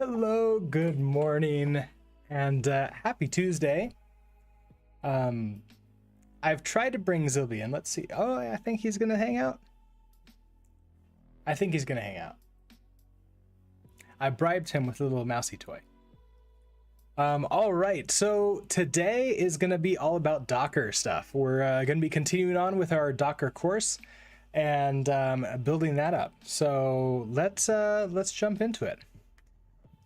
Hello, good morning, and happy Tuesday. Um, I've tried to bring Zilby in. Let's see. Oh, I think he's gonna hang out. I think he's gonna hang out. I bribed him with a little mousy toy. All right, so today is gonna be all about Docker stuff. We're gonna be continuing on with our Docker course and building that up. So let's jump into it.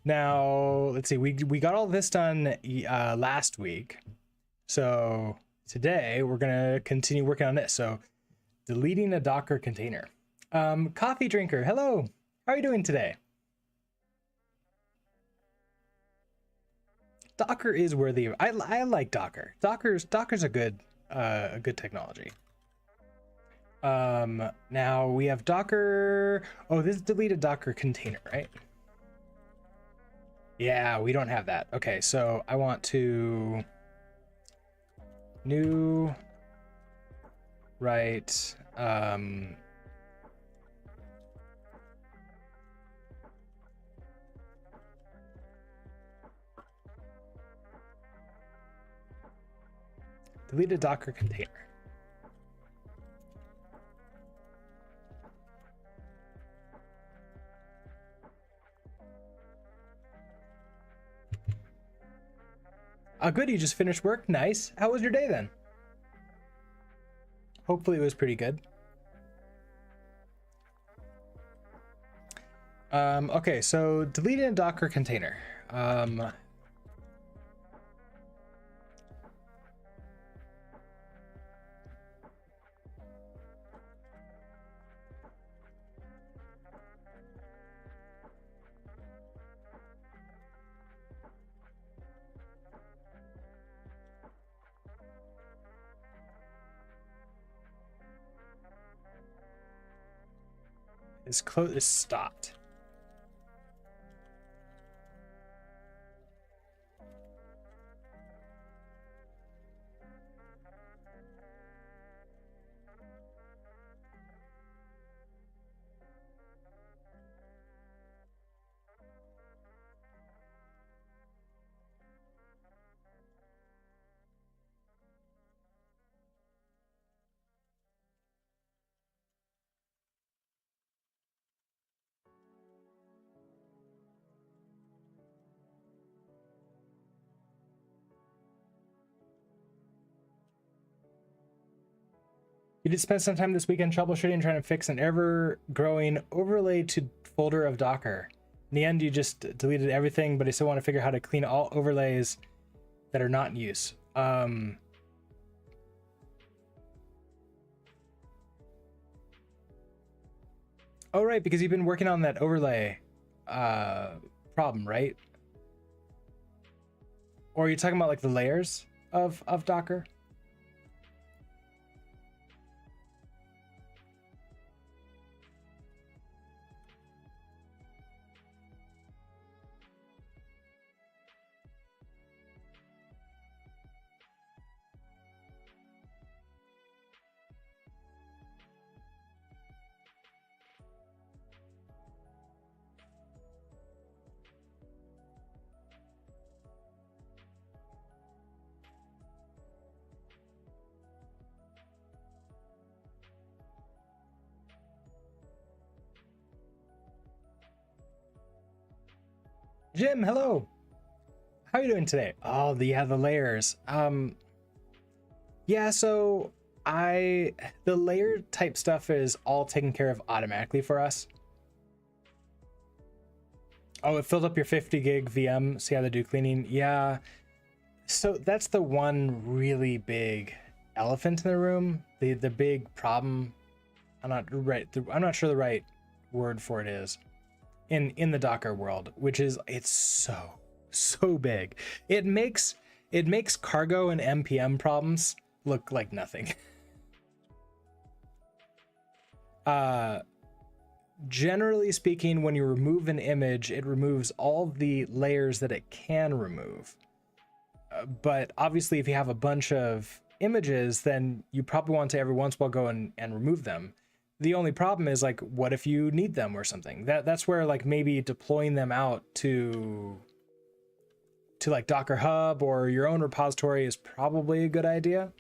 Now, let's see, we got all this done last week. So today we're gonna continue working on this. So deleting a Docker container. Coffee drinker, hello. How are you doing today? Docker is worthy of, I like Docker. Docker's a good technology. Now we have Docker. Oh, this is delete a Docker container, right? Yeah, we don't have that. Okay, so I want to new write delete a Docker container. Oh, good, you just finished work. Nice. How was your day then? Hopefully it was pretty good. Okay, so deleting a Docker container. Is stopped. You did spend some time this weekend troubleshooting and trying to fix an ever-growing overlay to folder of Docker. In the end, you just deleted everything, but I still want to figure out how to clean all overlays that are not in use. Oh, right, because you've been working on that overlay problem, right? Or are you talking about like the layers of Docker? Jim, hello. How are you doing today? Oh, yeah, the layers. Yeah, so the layer type stuff is all taken care of automatically for us. Oh, it filled up your 50 gig VM. See how they do cleaning? Yeah. So that's the one really big elephant in the room. The big problem. I'm not sure the right word for it is in the Docker world, which is it's so big. It makes cargo and npm problems look like nothing. Generally speaking, when you remove an image, it removes all the layers that it can remove. But obviously, if you have a bunch of images, then you probably want to every once in a while go and remove them. the only problem is like, what if you need them or something? That's where like maybe deploying them out to like Docker Hub or your own repository is probably a good idea.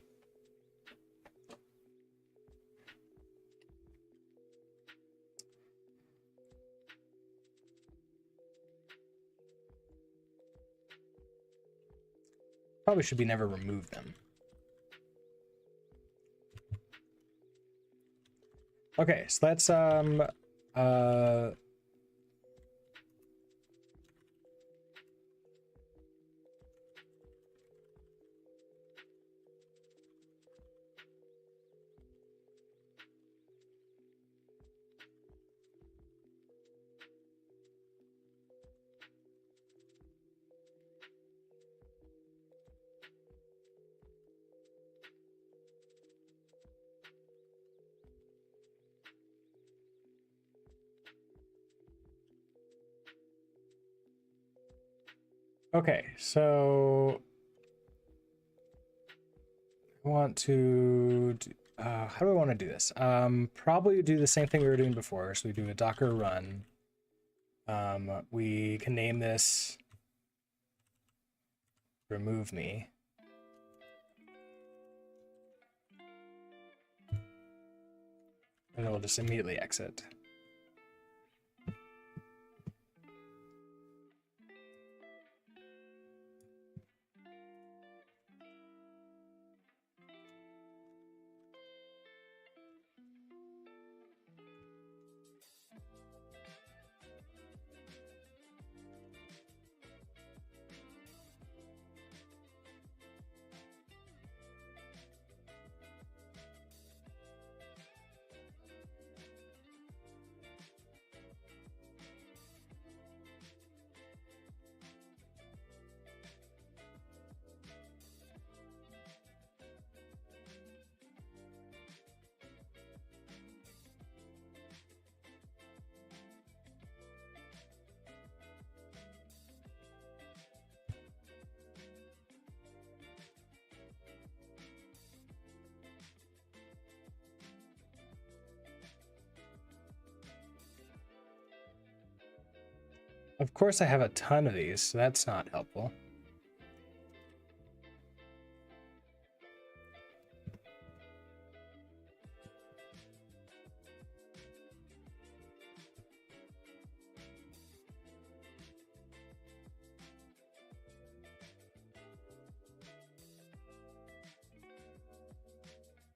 Probably should be never remove them. Okay, so let's okay, so I want to do, how do I want to do this? Probably do the same thing we were doing before. So we do a Docker run. We can name this remove me. And we'll just immediately exit. Of course, I have a ton of these, so that's not helpful.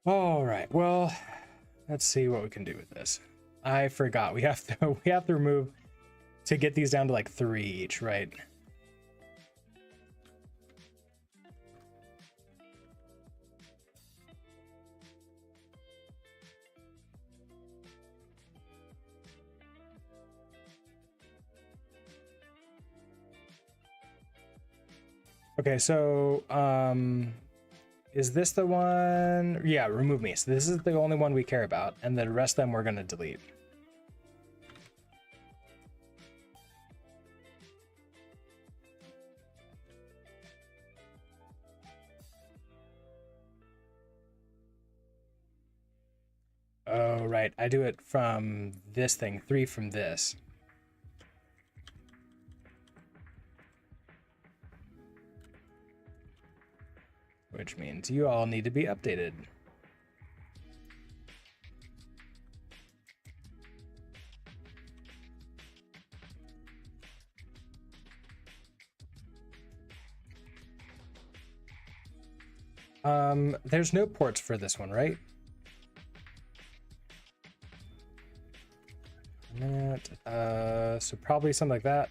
All right, well, let's see what we can do with this. I forgot we have to remove to get these down to like 3 each, right? Okay, so is this the one? Yeah, remove me. So this is the only one we care about, and the rest of them we're gonna delete. Oh, right. I do it from this thing, 3 from this. Which means you all need to be updated. There's no ports for this one, right? A minute. So probably something like that.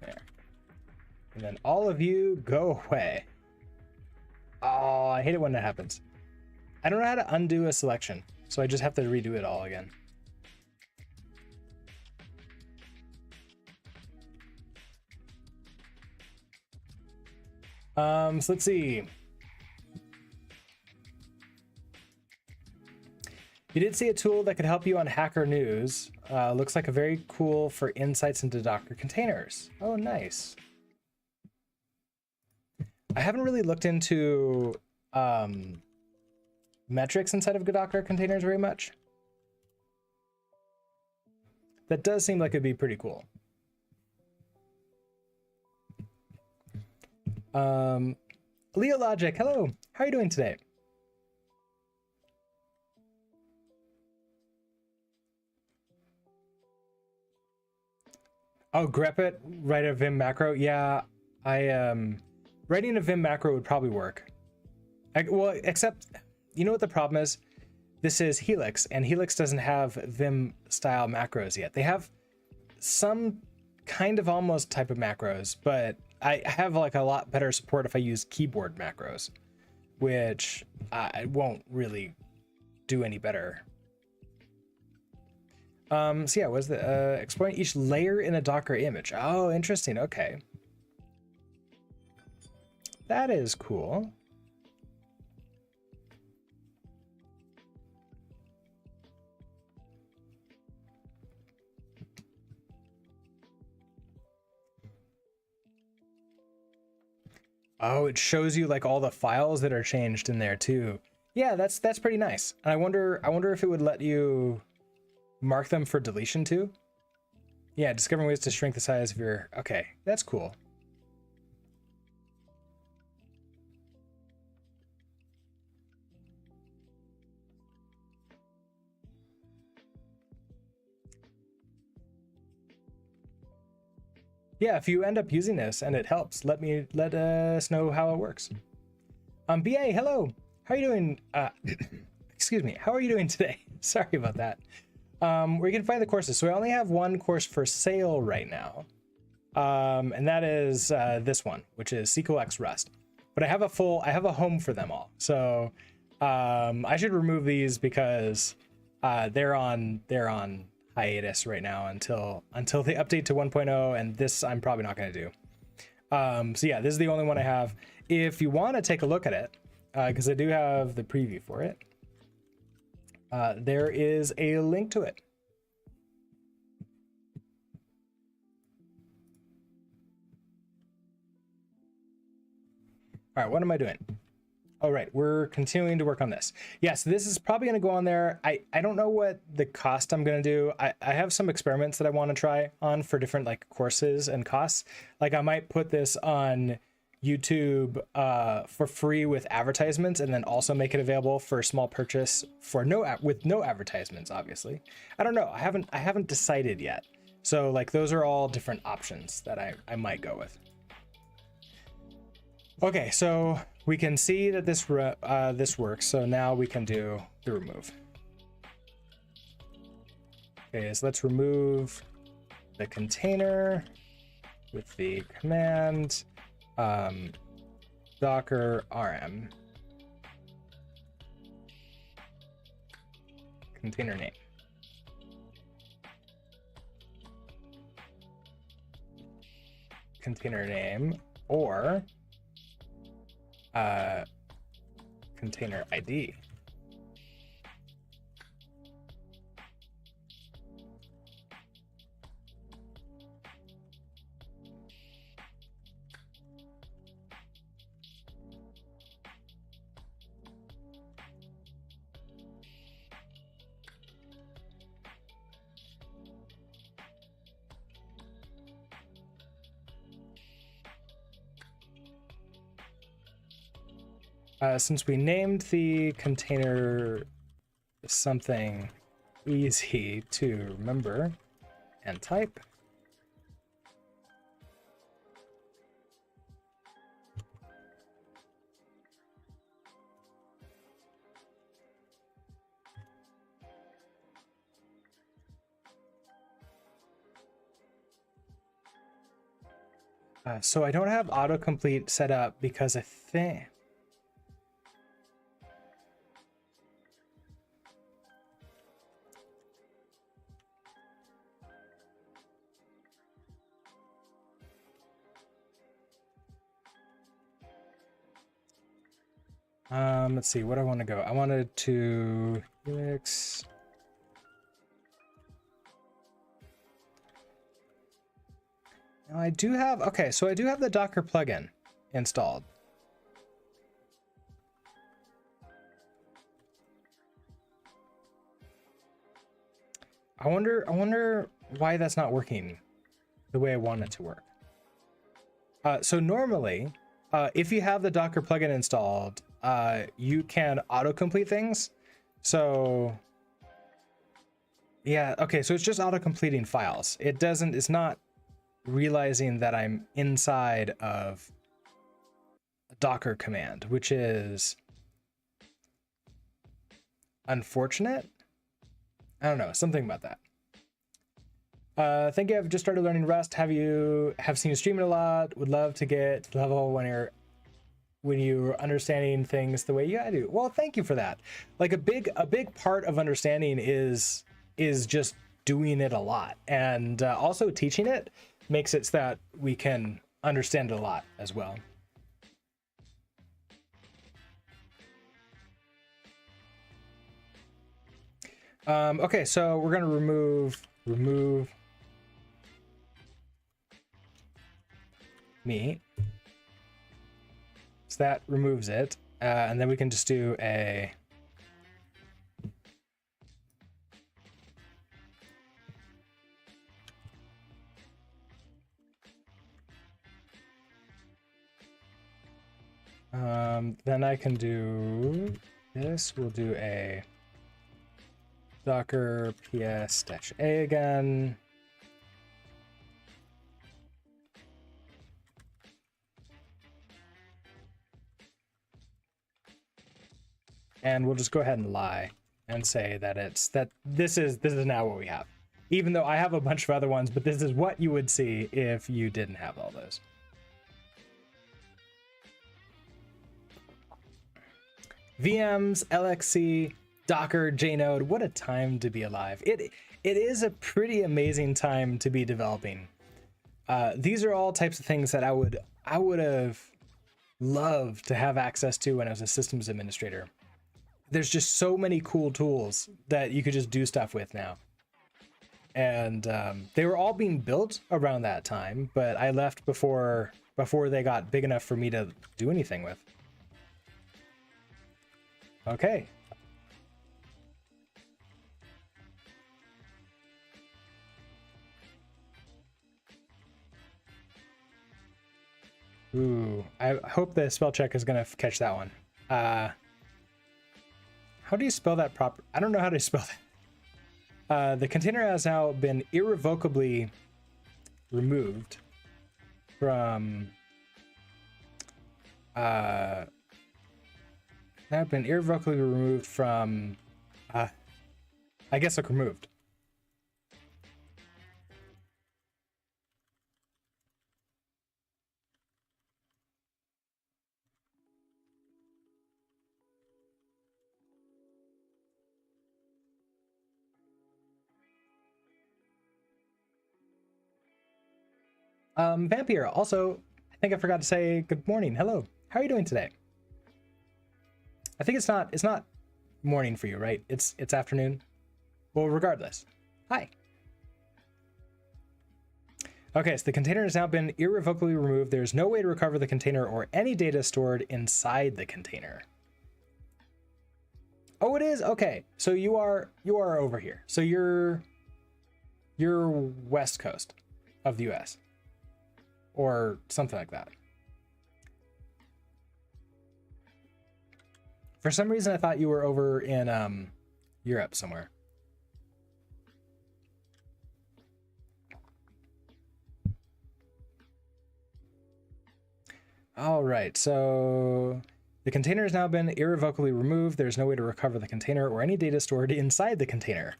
There. And then all of you go away. Oh, I hate it when that happens. I don't know how to undo a selection, so I just have to redo it all again. So let's see. You did see a tool that could help you on Hacker News. Looks like a very cool for insights into Docker containers. Oh, nice. I haven't really looked into metrics inside of Docker containers very much. That does seem like it'd be pretty cool. Leo Logic, hello. How are you doing today? Oh, grep it, write a Vim macro. Yeah, writing a Vim macro would probably work. Well, except, you know what the problem is? This is Helix, and Helix doesn't have Vim style macros yet. They have some kind of almost type of macros, but I have like a lot better support if I use keyboard macros, which I won't really do any better. So yeah, was the exploring each layer in a Docker image. Oh, interesting. Okay, that is cool. Oh, it shows you like all the files that are changed in there too. Yeah, that's pretty nice. And I wonder if it would let you mark them for deletion too. Yeah, discovering ways to shrink the size of your... Okay, that's cool. Yeah, if you end up using this and it helps, let us know how it works. BA, hello. How are you doing? Excuse me. How are you doing today? Sorry about that. Where you can find the courses. So I only have one course for sale right now. And that is this one, which is SQLX Rust. But I have a home for them all. So I should remove these because they're on hiatus right now until they update to 1.0, and this I'm probably not going to do. So yeah, this is the only one I have. If you want to take a look at it, because I do have the preview for it, there is a link to it. All right, what am I doing? All right, we're continuing to work on this. Yes, this is probably going to go on there. I don't know what the cost I'm going to do. I have some experiments that I want to try on for different like courses and costs. Like I might put this on YouTube for free with advertisements, and then also make it available for a small purchase for with no advertisements, obviously. I don't know. I haven't decided yet. So like those are all different options that I might go with. Okay, so we can see that this works. So now we can do the remove. Okay, so let's remove the container with the command docker rm container name. Container name or container ID. Since we named the container something easy to remember and type, so I don't have autocomplete set up because I think let's see, what I want to go. I wanted to Helix. Now I do have, okay, so I do have the Docker plugin installed. I wonder why that's not working the way I want it to work. So normally, if you have the Docker plugin installed, you can autocomplete things. So yeah, okay, so it's just auto-completing files. It's not realizing that I'm inside of a Docker command, which is unfortunate. I don't know, something about that. Thank you. I've just started learning Rust. Have seen you stream it a lot. Would love to get to the level when you're understanding things the way you do. Well, thank you for that. Like a big part of understanding is just doing it a lot, and also teaching it makes it so that we can understand it a lot as well. Okay, so we're gonna remove me. So that removes it, and then we can just do a then I can do this. We'll do a docker ps-a again. And we'll just go ahead and lie and say that this is now what we have. Even though I have a bunch of other ones, but this is what you would see if you didn't have all those. VMs, LXC, Docker, JNode, what a time to be alive. It is a pretty amazing time to be developing. These are all types of things that I would have loved to have access to when I was a systems administrator. There's just so many cool tools that you could just do stuff with now. And they were all being built around that time, but I left before they got big enough for me to do anything with. Okay. Ooh, I hope the spell check is gonna catch that one. How do you spell that proper? I don't know how to spell that. The container has now been irrevocably removed from I guess like removed. Vampire, also, I think I forgot to say good morning. Hello. How are you doing today? I think it's not morning for you, right? It's afternoon. Well, regardless. Hi. Okay, so the container has now been irrevocably removed. There's no way to recover the container or any data stored inside the container. Oh, it is? Okay. So you are over here. So you're west coast of the US. Or something like that. For some reason, I thought you were over in Europe somewhere. All right, so the container has now been irrevocably removed. There's no way to recover the container or any data stored inside the container.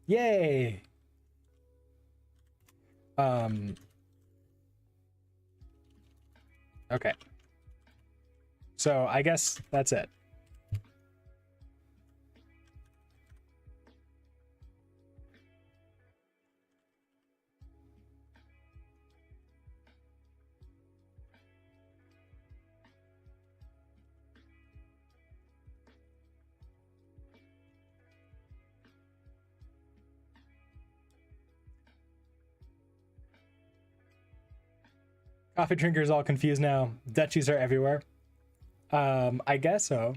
Yay! Okay. So I guess that's it. Coffee drinkers all confused now. Dutchies are everywhere. I guess so.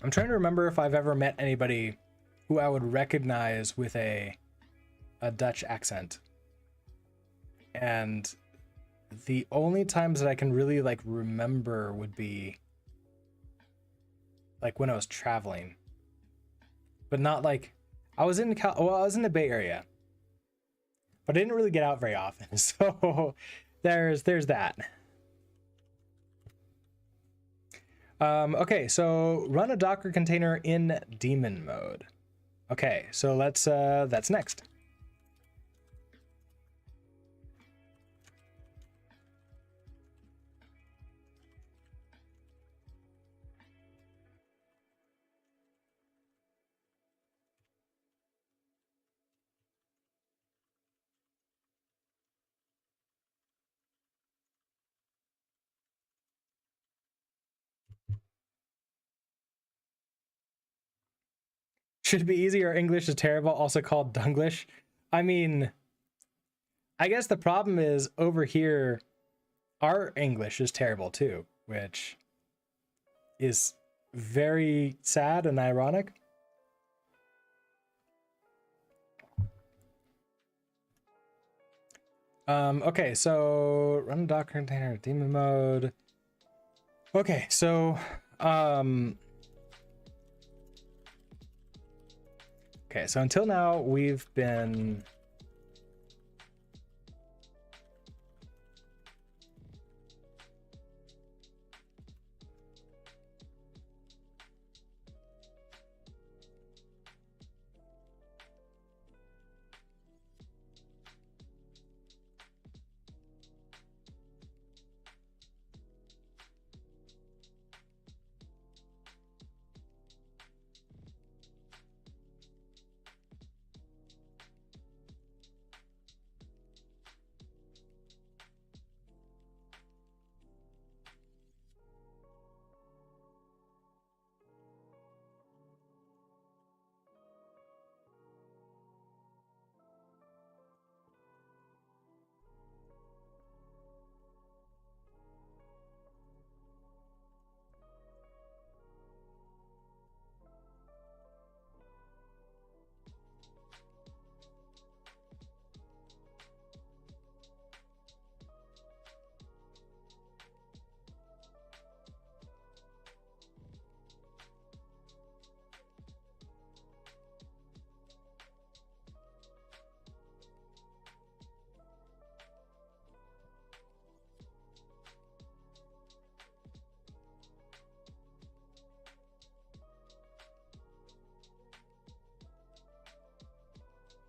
I'm trying to remember if I've ever met anybody who I would recognize with a Dutch accent. And the only times that I can really like remember would be like when I was traveling, but not like I was in I was in the Bay Area, but I didn't really get out very often. So there's that. Okay, so run a Docker container in daemon mode. Okay, so let's that's next. Should be easy. Our English is terrible, also called Dunglish. I mean, I guess the problem is over here, our English is terrible too, which is very sad and ironic. Okay, so run a Docker container, daemon mode. Okay, so okay, so until now we've been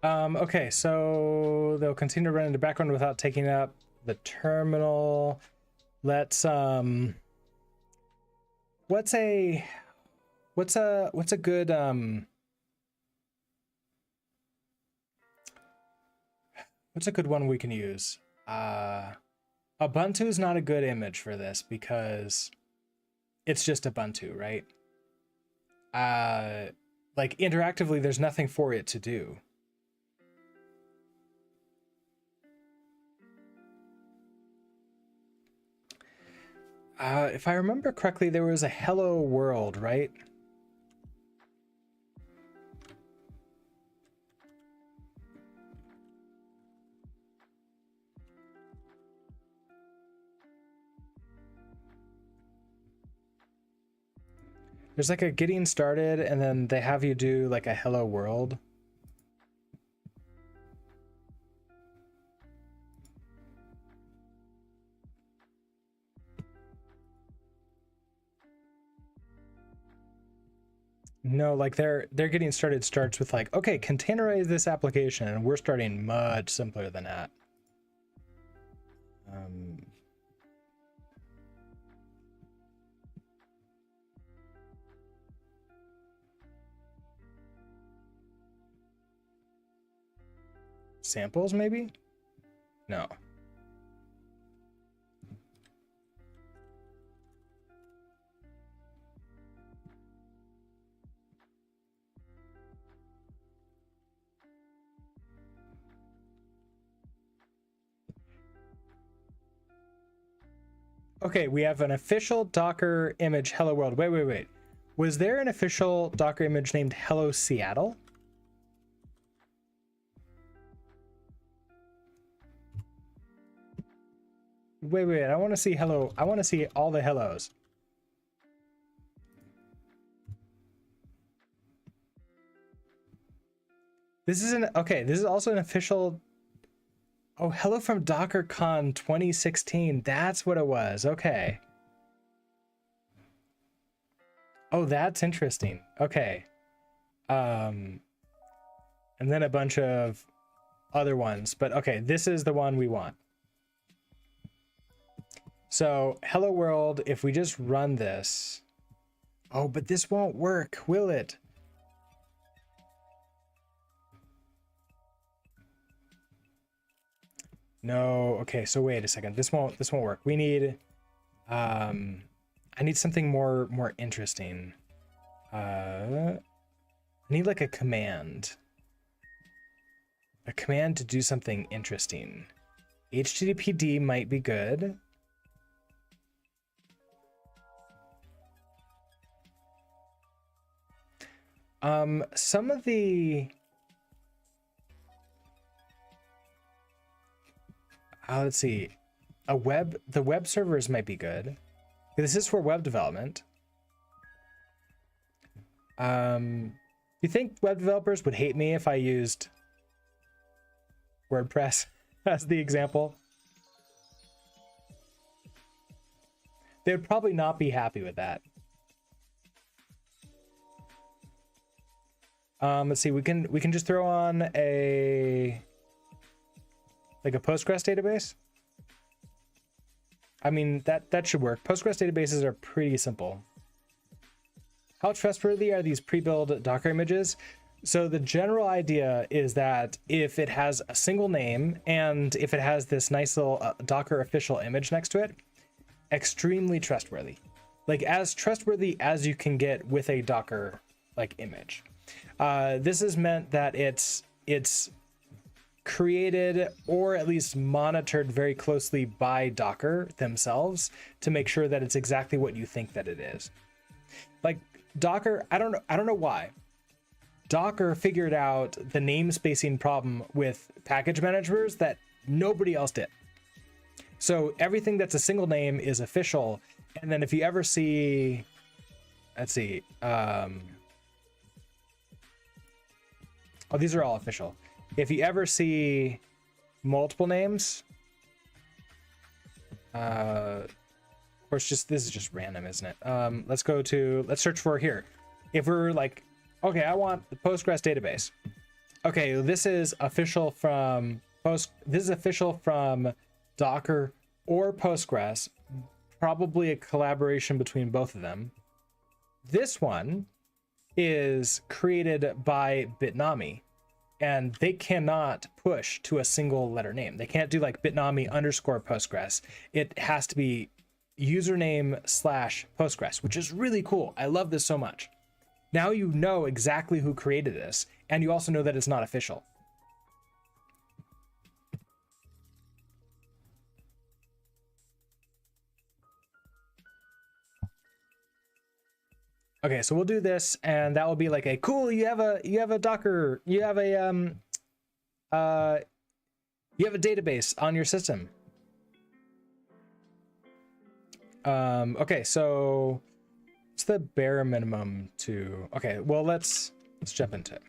okay, so they'll continue to run in the background without taking up the terminal. Let's what's a good what's a good one we can use? Ubuntu is not a good image for this because it's just Ubuntu, right? Like interactively, there's nothing for it to do. If I remember correctly, there was a Hello World, right? There's like a getting started, and then they have you do like a Hello World. No, like they're getting started starts with like, okay, containerize this application, and we're starting much simpler than that. Samples maybe? No. Okay, we have an official Docker image, Hello World. Wait. Was there an official Docker image named Hello Seattle? Wait, I want to see hello. I want to see all the hellos. This is an, okay, this is also an official, oh, hello from DockerCon 2016. That's what it was. Okay. Oh, that's interesting. Okay. And then a bunch of other ones, but okay, this is the one we want. So hello world, if we just run this, oh, but this won't work, will it? No. Okay, so wait a second. This won't work. We need I need something more interesting. I need like a command. A command to do something interesting. HTTPD might be good. Some of the let's see. The web servers might be good. This is for web development. Do you think web developers would hate me if I used WordPress as the example? They would probably not be happy with that. Let's see, we can just throw on a Postgres database. I mean, that should work. Postgres databases are pretty simple. How trustworthy are these pre-built Docker images? So the general idea is that if it has a single name and if it has this nice little Docker official image next to it, extremely trustworthy. Like as trustworthy as you can get with a Docker like image. This is meant that it's created or at least monitored very closely by Docker themselves to make sure that it's exactly what you think that it is. Like Docker, I don't know why. Docker figured out the namespacing problem with package managers that nobody else did. So everything that's a single name is official. And then if you ever see, let's see, oh, these are all official. If you ever see multiple names, of course, this is just random, isn't it? Let's search for here. If we're like, okay, I want the Postgres database. Okay, this is official from this is official from Docker or Postgres, probably a collaboration between both of them. This one is created by Bitnami, and they cannot push to a single letter name. They can't do like Bitnami _ Postgres. It has to be username / Postgres, which is really cool. I love this so much. Now you know exactly who created this, and you also know that it's not official. Okay, so we'll do this, and that will be like a cool. You have a Docker. You have a database on your system. Okay, so what's the bare minimum to? Okay, well let's jump into it.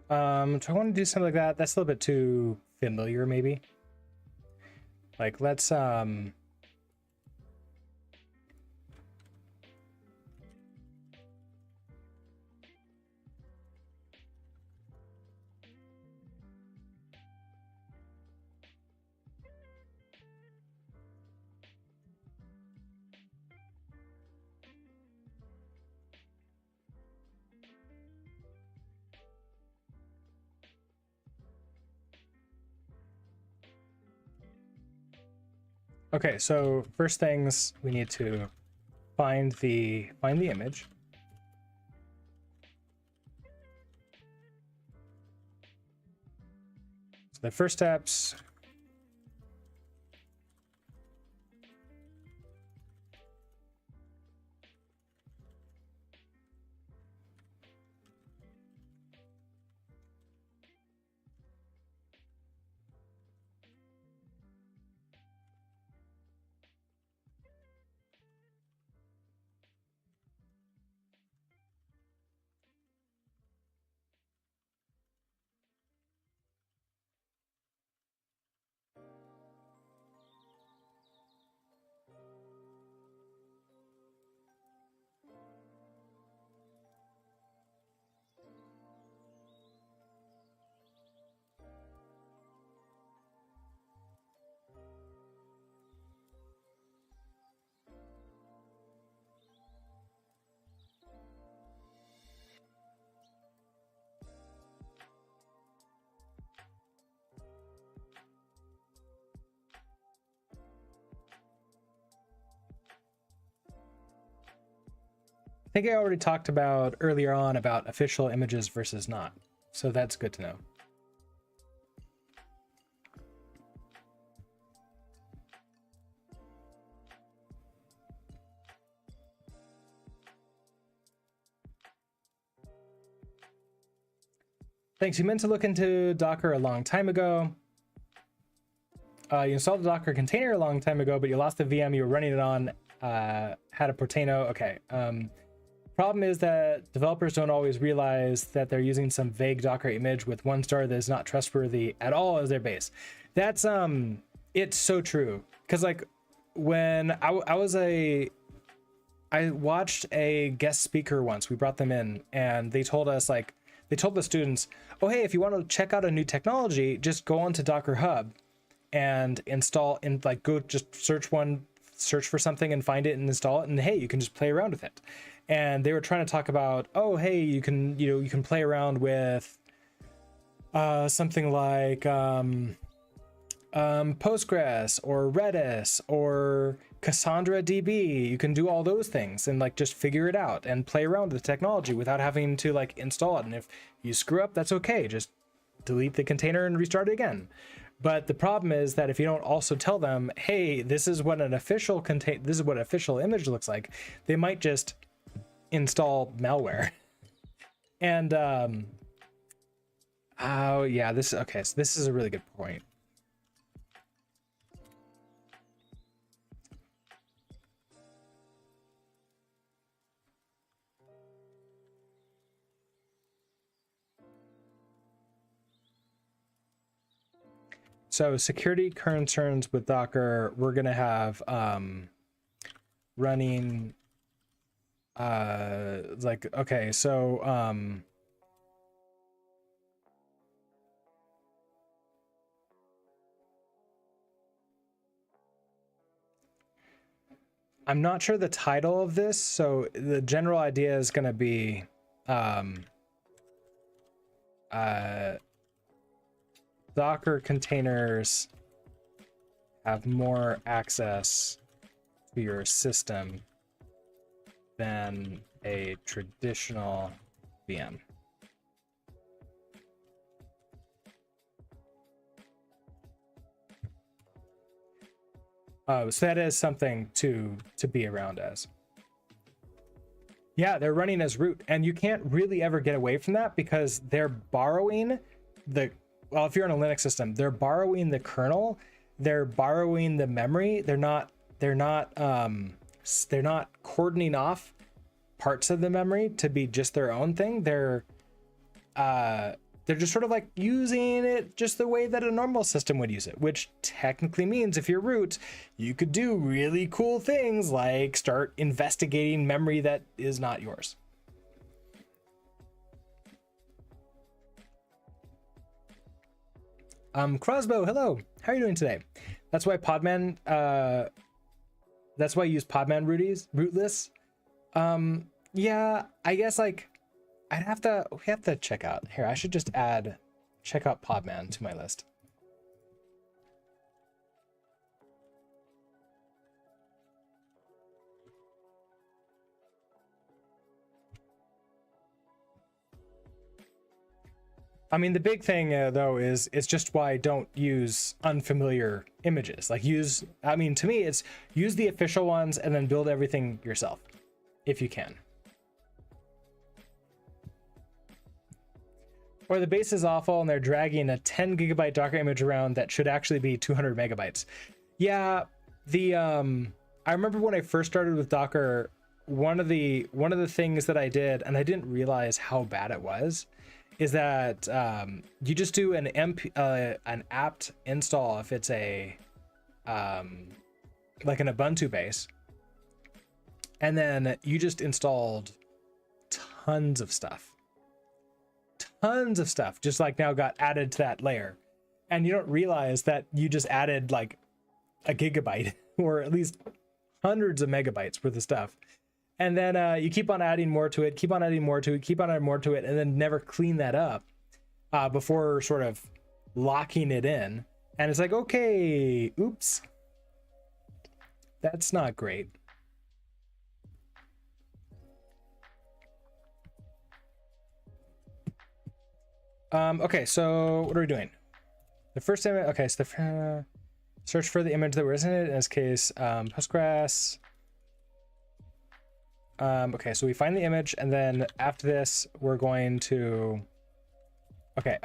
Do I want to do something like that? That's a little bit too familiar, maybe. Like, let's Okay, so first things we need to find the image. So the first steps. I think I already talked about earlier on about official images versus not. So that's good to know. Thanks. You meant to look into Docker a long time ago. You installed the Docker container a long time ago, but you lost the VM you were running it on, had a Portaino. Okay. Problem is that developers don't always realize that they're using some vague Docker image with one star that is not trustworthy at all as their base. That's it's so true. Because like when I watched a guest speaker once, we brought them in and they told us like, they told the students, oh, hey, if you want to check out a new technology, just go onto Docker Hub and install and like go just search for something and find it and install it. And hey, you can just play around with it. And they were trying to talk about, oh, hey, you can play around with something like Postgres or Redis or Cassandra DB. You can do all those things and like just figure it out and play around with the technology without having to like install it. And if you screw up, that's okay. Just delete the container and restart it again. But the problem is that if you don't also tell them, hey, this is what official image looks like, they might just install malware. And oh yeah, so this is a really good point. So security concerns with Docker, we're gonna have running like, okay, so I'm not sure the title of this, so the general idea is gonna be Docker containers have more access to your system than a traditional VM. So that is something to be around as. Yeah, they're running as root, and you can't really ever get away from that because they're borrowing well, if you're on a Linux system, they're borrowing the kernel, they're borrowing the memory. They're not cordoning off parts of the memory to be just their own thing. They're just sort of like using it just the way that a normal system would use it, which technically means if you're root, you could do really cool things like start investigating memory that is not yours. Crossbow, hello. How are you doing today? That's why Podman, that's why I use Podman rootless. Yeah, I guess like we have to check out here. I should just check out Podman to my list. I mean, the big thing though is it's just why don't use unfamiliar images. Like I mean, to me, it's use the official ones and then build everything yourself if you can. Or the base is awful and they're dragging a 10 gigabyte Docker image around that should actually be 200 megabytes. Yeah, I remember when I first started with Docker, one of the things that I did, and I didn't realize how bad it was, is that you just do an apt install if it's a like an Ubuntu base, and then you just installed tons of stuff just like now got added to that layer, and you don't realize that you just added like a gigabyte or at least hundreds of megabytes worth of stuff. And then you keep on adding more to it, keep on adding more to it, keep on adding more to it, and then never clean that up before sort of locking it in. And it's like, okay, oops, that's not great. Okay, so what are we doing? The first image, okay, so the search for the image that was in it, in this case, Postgres. Okay, so we find the image, and then after this, we're going to, okay,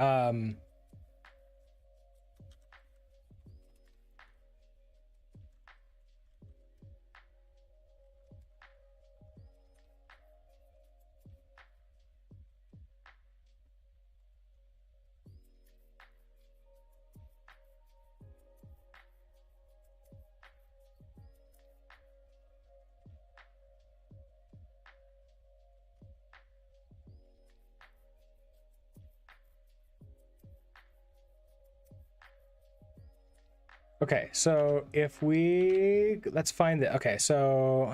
okay, so if let's find it. Okay, so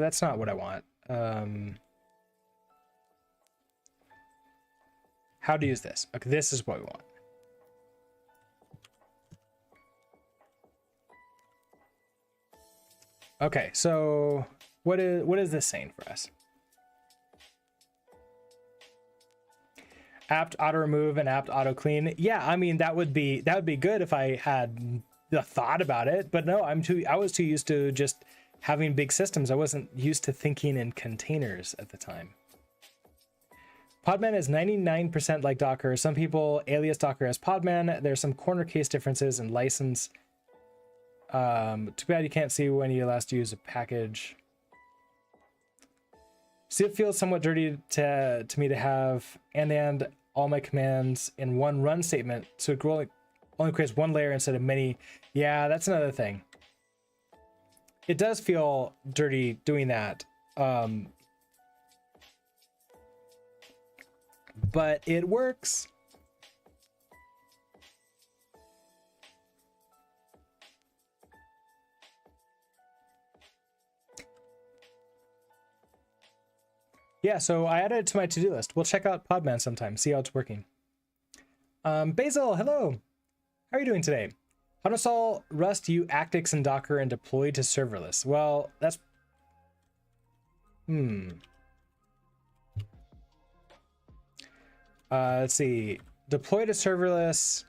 that's not what I want. How to use this. Okay, this is what we want. Okay, so what is this saying for us? Apt auto remove and apt auto clean. Yeah, I mean that would be good if I had the thought about it, but no, I was too used to just having big systems. I wasn't used to thinking in containers at the time. Podman is 99% like Docker. Some people alias Docker as Podman. There's some corner case differences in license. Too bad you can't see when you last used a package. See, it feels somewhat dirty to me to have and all my commands in one run statement, so it only creates one layer instead of many. Yeah, that's another thing. It does feel dirty doing that, but it works. Yeah, so I added it to my to-do list. We'll check out Podman sometime, see how it's working. Basil, hello. How are you doing today? How to install Rust, Actix, and Docker and deploy to serverless? Well, that's... let's see. Deploy to serverless.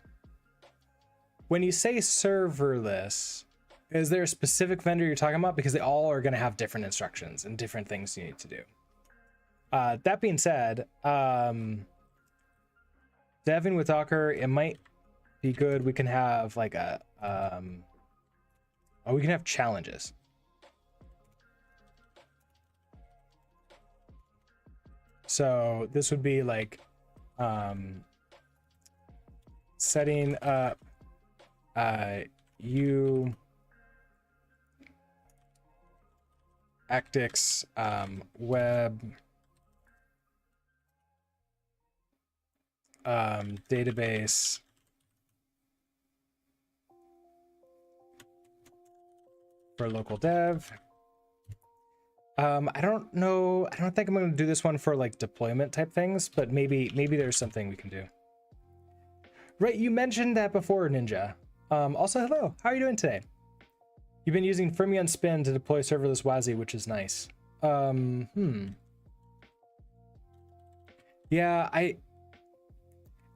When you say serverless, is there a specific vendor you're talking about? Because they all are going to have different instructions and different things you need to do. That being said, deving with Docker, it might be good. We can have like a, we can have challenges. So this would be like, setting up, Actix, web, database, for local dev. I don't know. I don't think I'm going to do this one for like deployment type things, but maybe there's something we can do. Right, you mentioned that before, Ninja. Also, hello. How are you doing today? You've been using Fermyon Spin to deploy serverless WASI, which is nice. Yeah,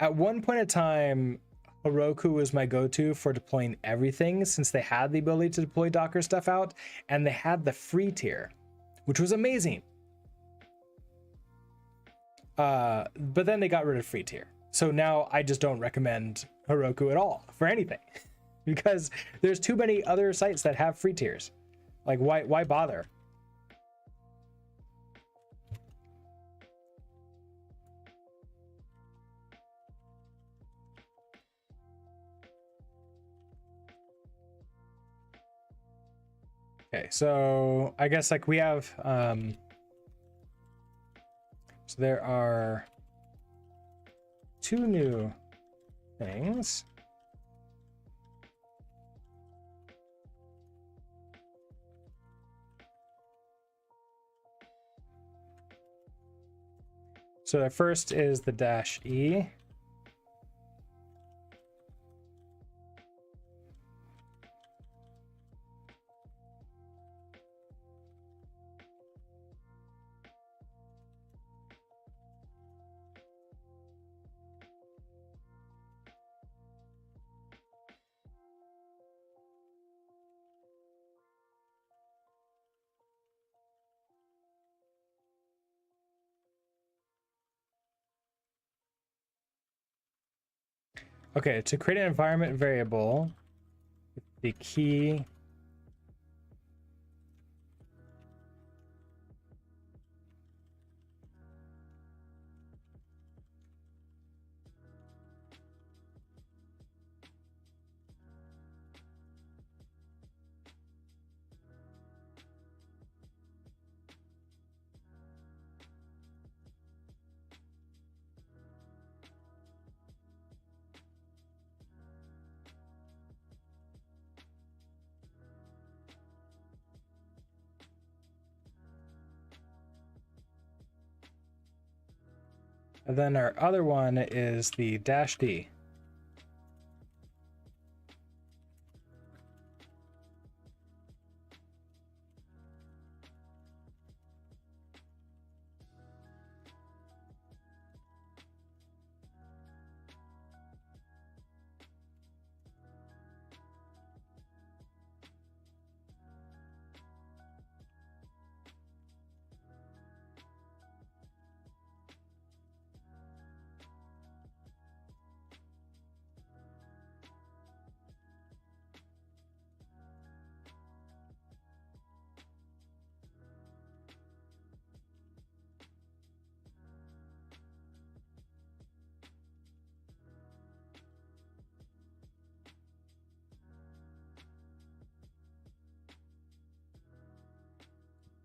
At one point in time, Heroku was my go-to for deploying everything since they had the ability to deploy Docker stuff out, and they had the free tier, which was amazing. But then they got rid of free tier. So now I just don't recommend Heroku at all for anything because there's too many other sites that have free tiers. Like why bother? Okay, so I guess like we have, so there are 2 new things. So the first is the -e. Okay, to create an environment variable, the key and then our other one is the -d.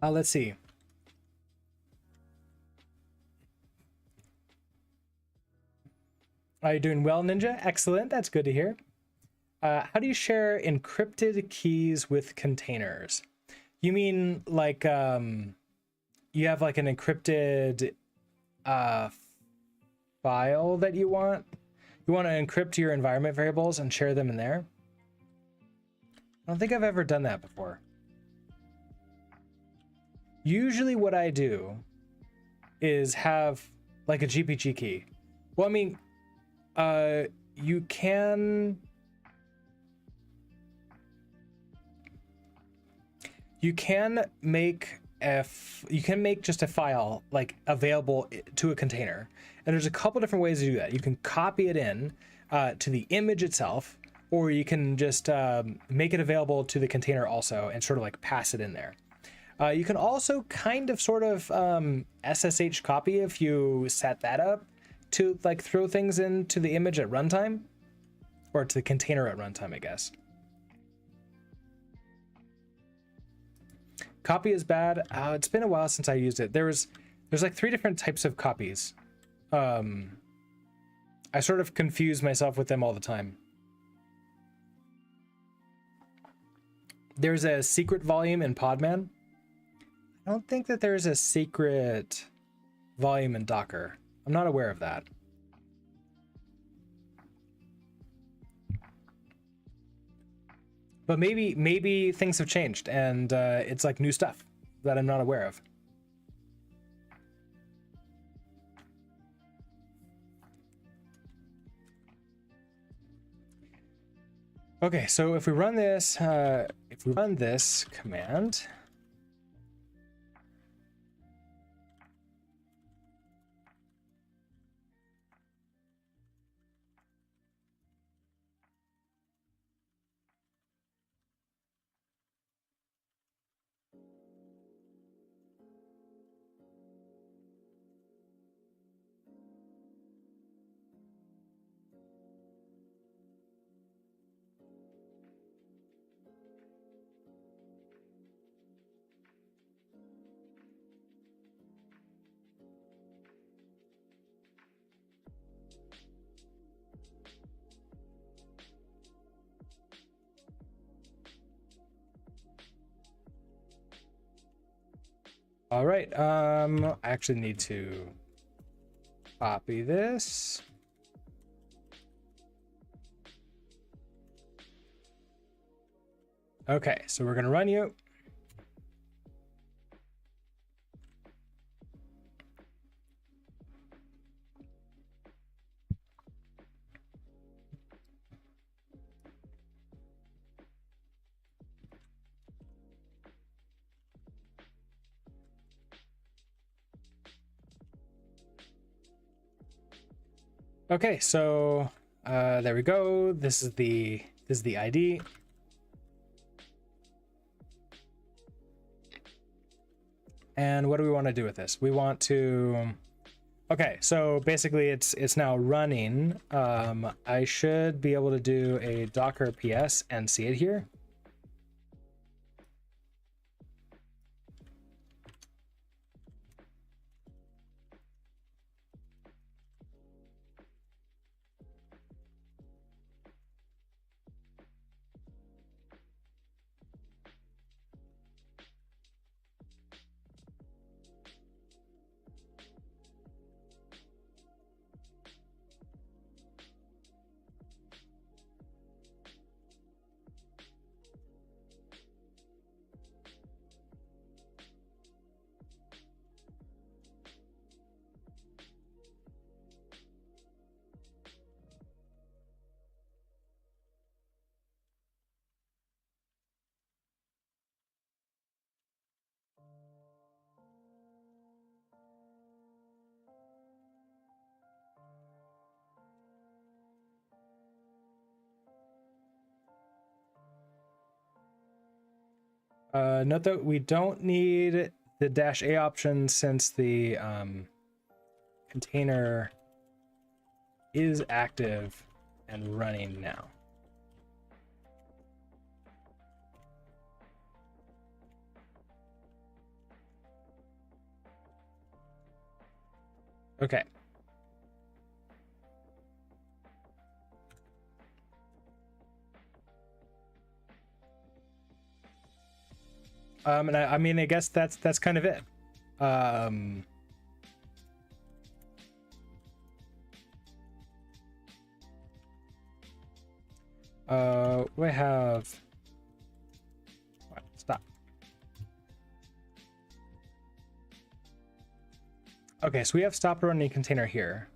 Let's see. Are you doing well, Ninja? Excellent. That's good to hear. How do you share encrypted keys with containers? You mean like you have like an encrypted file that you want? You want to encrypt your environment variables and share them in there? I don't think I've ever done that before. Usually what I do is have like a GPG key. Well, I mean, you can make just a file like available to a container, and there's a couple different ways to do that. You can copy it in to the image itself, or you can just make it available to the container also and sort of like pass it in there. You can also kind of sort of SSH copy if you set that up to like throw things into the image at runtime, or to the container at runtime, I guess. Copy is bad. It's been a while since I used it. There's like 3 different types of copies. I sort of confuse myself with them all the time. There's a secret volume in Podman. I don't think that there's a secret volume in Docker. I'm not aware of that. But maybe things have changed and it's like new stuff that I'm not aware of. Okay, so if we run this command, all right, I actually need to copy this. Okay, so we're gonna run you. Okay, so there we go. This is the ID. And what do we want to do with this? We want to, okay, so basically it's now running. I should be able to do a Docker PS and see it here. Note that we don't need the -a option since the container is active and running now. Okay. And I mean, I guess that's kind of it. We have, stop. Okay, so we have stop running container here.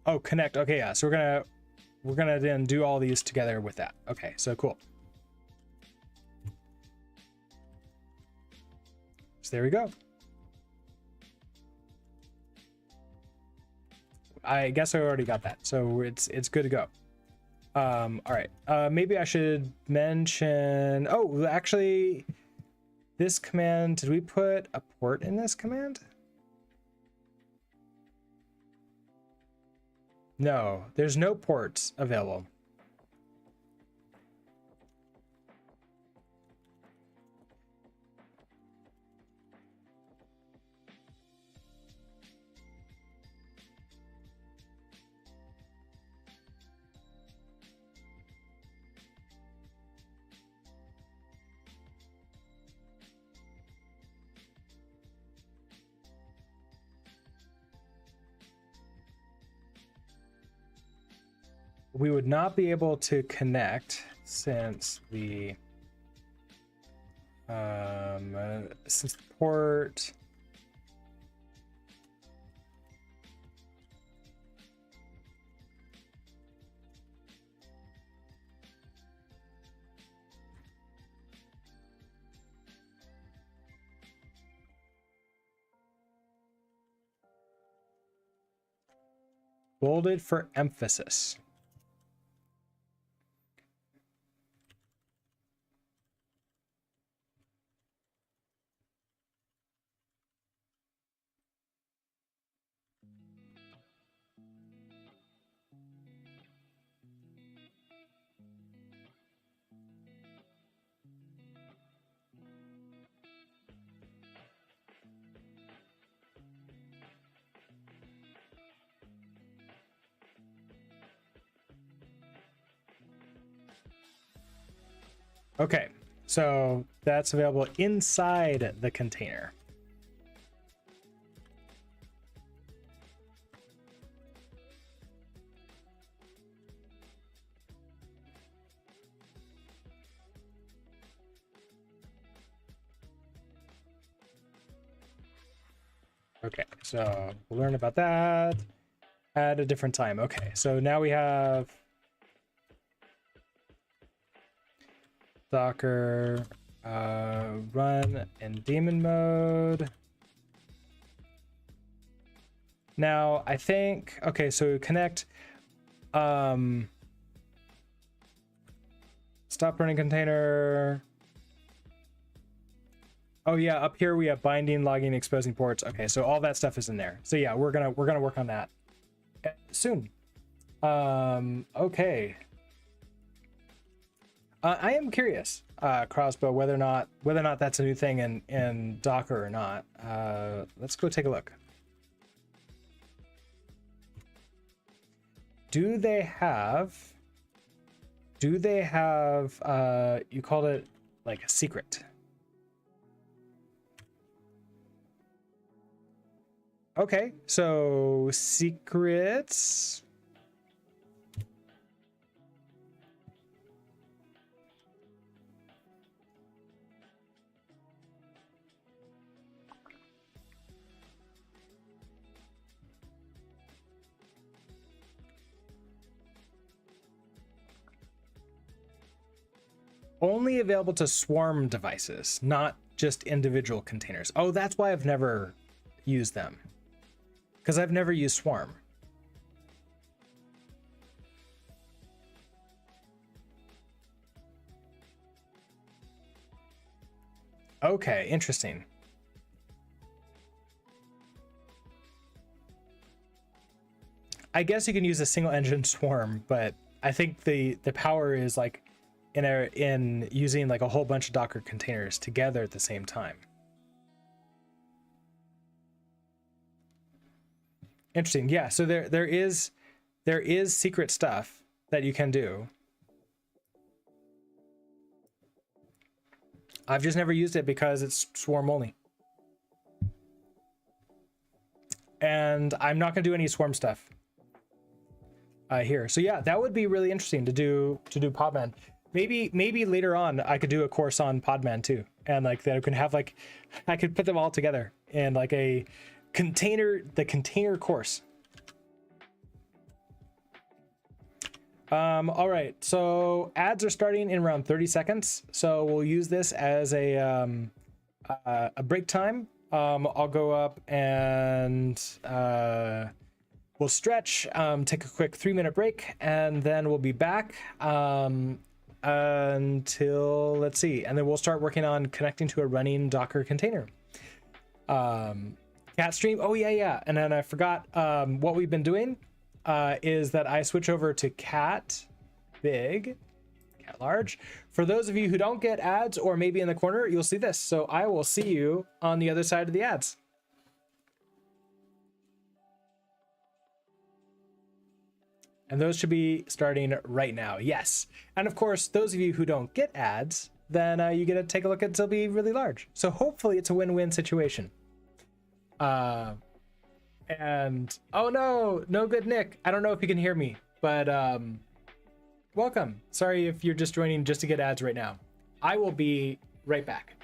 Oh, connect. Okay, yeah. So we're gonna then do all these together with that. Okay, so cool. So there we go. I guess I already got that, so it's good to go. All right. Maybe I should mention. Oh, actually, this command. Did we put a port in this command? No, there's no ports available. We would not be able to connect since the port. Bolded for emphasis. Okay, so that's available inside the container. Okay, so we'll learn about that at a different time. Okay, so now we have Docker run in daemon mode. Now I think, okay, so connect stop running container. Oh yeah, up here we have binding, logging, exposing ports. Okay, so all that stuff is in there. So yeah, we're gonna work on that soon. Okay. I am curious, Crossbow, whether or not that's a new thing in Docker or not. Let's go take a look. Do they have you called it like a secret? Okay, so secrets. Only available to Swarm devices, not just individual containers. Oh, that's why I've never used them. Because I've never used Swarm. Okay, interesting. I guess you can use a single engine Swarm, but I think the power is like in using like a whole bunch of Docker containers together at the same time. Interesting. Yeah, so there is secret stuff that you can do. I've just never used it because it's Swarm only. And I'm not going to do any Swarm stuff here. So yeah, that would be really interesting to do Podman. Maybe later on I could do a course on Podman too, and like that I can have like I could put them all together in like the container course. All right, so ads are starting in around 30 seconds, so we'll use this as a break time. I'll go up and we'll stretch, take a quick 3-minute break, and then we'll be back until, let's see, and then we'll start working on connecting to a running Docker container. Cat stream, oh yeah, and then I forgot what we've been doing is that I switch over to cat big, cat large. For those of you who don't get ads, or maybe in the corner, you'll see this. So I will see you on the other side of the ads. And those should be starting right now. Yes. And of course, those of you who don't get ads, then you get to take a look at It'll Be Really Large. So hopefully it's a win-win situation. And oh no good Nick. I don't know if you can hear me, but welcome. Sorry if you're just joining just to get ads right now. I will be right back.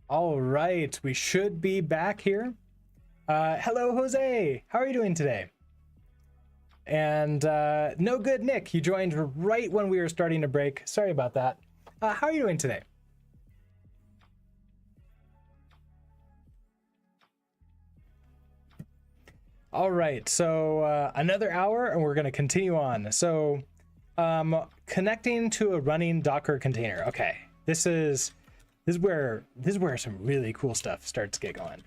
All right, we should be back here. Hello, Jose. How are you doing today? And no good, Nick. You joined right when we were starting to break. Sorry about that. How are you doing today? All right, so another hour, and we're going to continue on. So, connecting to a running Docker container. Okay, this is where some really cool stuff starts to get going.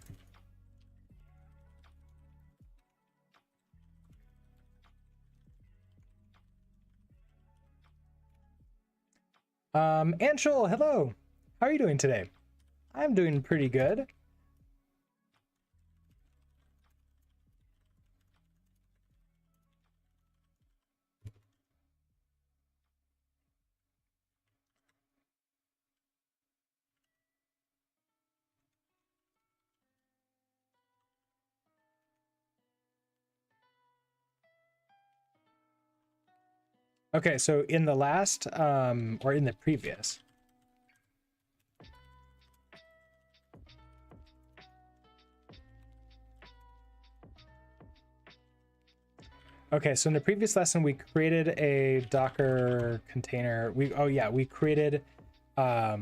Anshul, hello. How are you doing today? I'm doing pretty good. Okay, so in the last, or in the previous. Okay, so in the previous lesson, we created a Docker container. We created a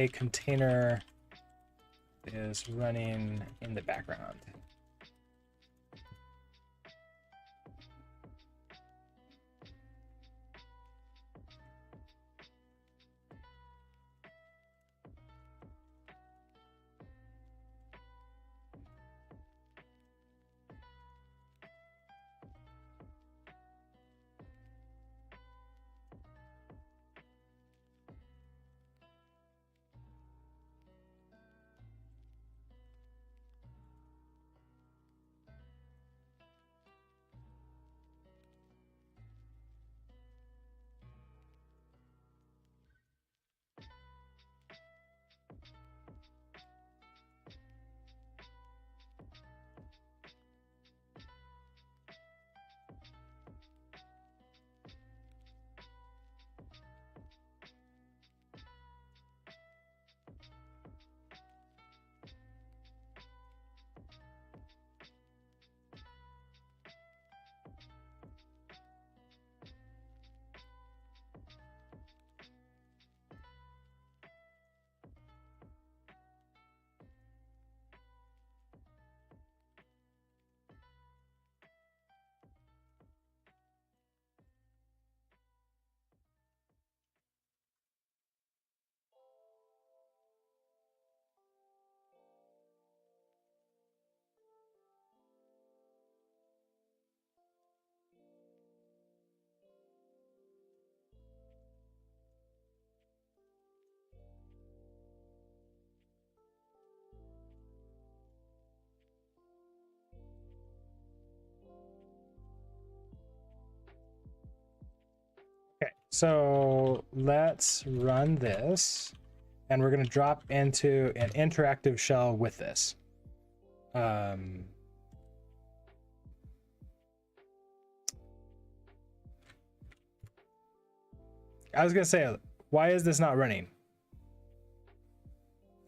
container that is running in the background. Okay, so let's run this, and we're going to drop into an interactive shell with this. I was going to say, why is this not running?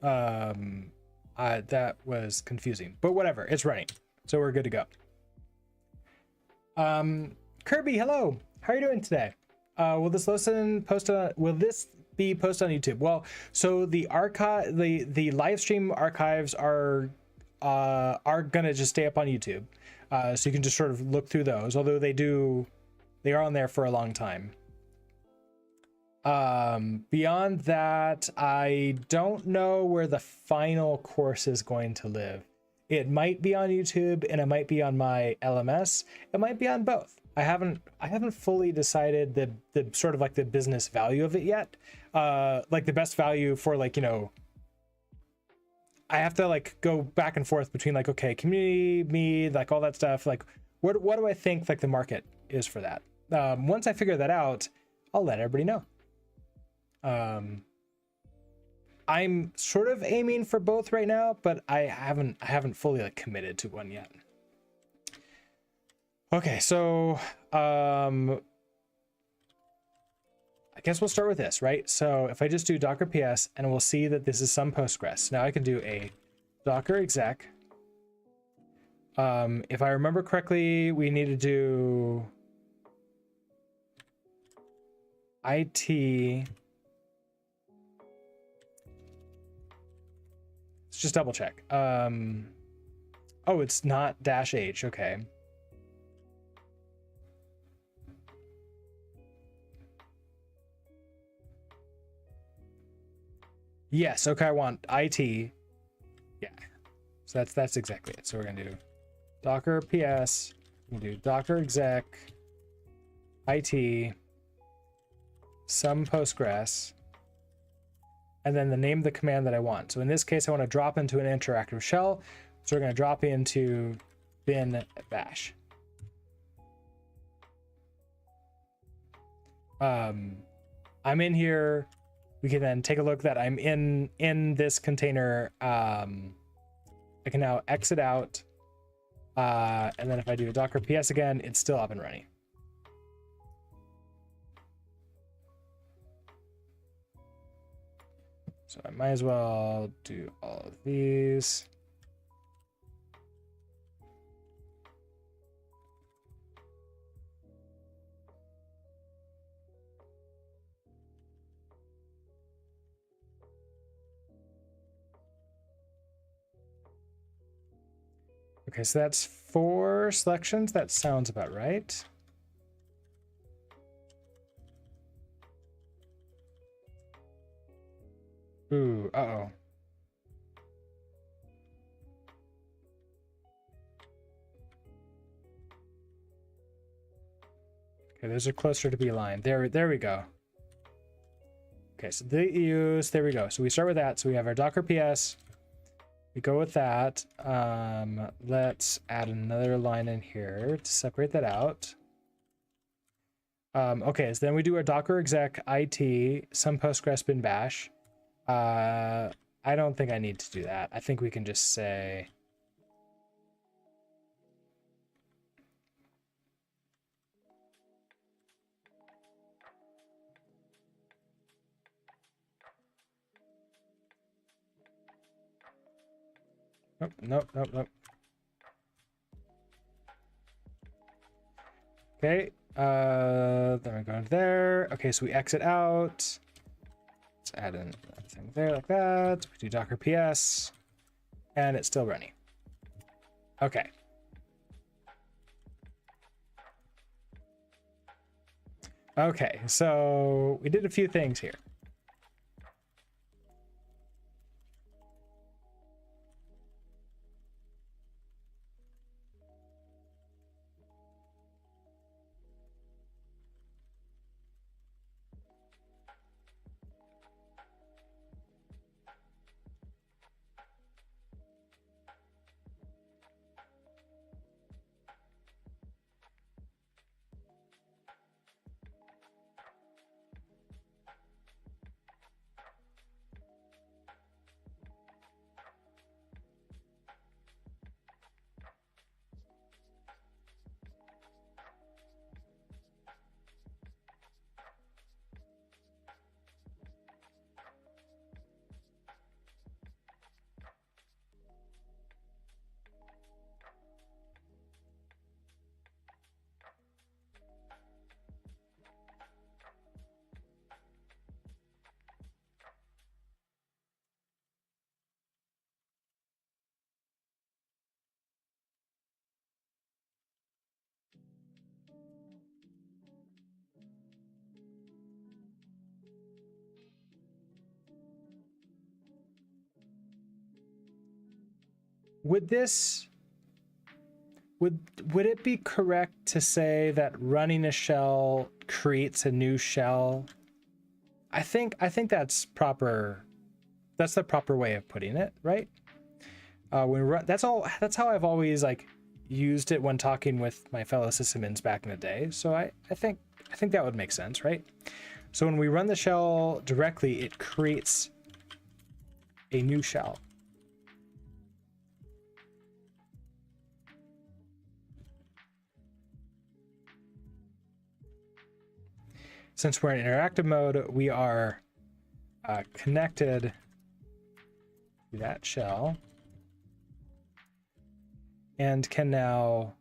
That was confusing, but whatever, it's running, so we're good to go. Kirby, hello. How are you doing today? Will this be posted on YouTube? Well, so the archive, the live stream archives are gonna just stay up on YouTube, so you can just sort of look through those. Although they are on there for a long time. Beyond that, I don't know where the final course is going to live. It might be on YouTube, and it might be on my LMS. It might be on both. I haven't fully decided the sort of like the business value of it yet. Like the best value for, like, you know, I have to like go back and forth between like, okay, community, me, like all that stuff. Like what do I think like the market is for that? Once I figure that out, I'll let everybody know. I'm sort of aiming for both right now, but I haven't fully like committed to one yet. Okay, so I I guess we'll start with this, right? So if I just do docker ps, and we'll see that this is some Postgres. Now I can do a docker exec. If I remember correctly, we need to do it. Let's just double check. Oh, it's not -h. Okay. Yes. Okay. I want it. Yeah. So that's exactly it. So we're gonna do docker ps. We can do docker exec it some Postgres, and then the name of the command that I want. So in this case, I want to drop into an interactive shell. So we're going to drop into bin bash. I'm in here. We can then take a look that I'm in this container. I can now exit out. And then if I do a docker ps again, it's still up and running. So I might as well do all of these. Okay, so that's 4 selections. That sounds about right. Ooh, uh-oh. Okay, those are closer to B-line. There we go. Okay, so the use, there we go. So we start with that. So we have our docker ps. We go with that. Let's add another line in here to separate that out. Okay, so then we do our docker exec it some Postgres bin bash. I don't think I need to do that. I think we can just say nope. Okay, then we go into there. Okay, so we exit out. Let's add in that thing there like that. We do docker ps, and it's still running. Okay. Okay, so we did a few things here. Would it be correct to say that running a shell creates a new shell? I think that's proper. That's the proper way of putting it, right? That's how I've always used it when talking with my fellow sysadmins back in the day. So I think that would make sense, right? So when we run the shell directly, it creates a new shell. since we're in interactive mode, we are connected to that shell and can now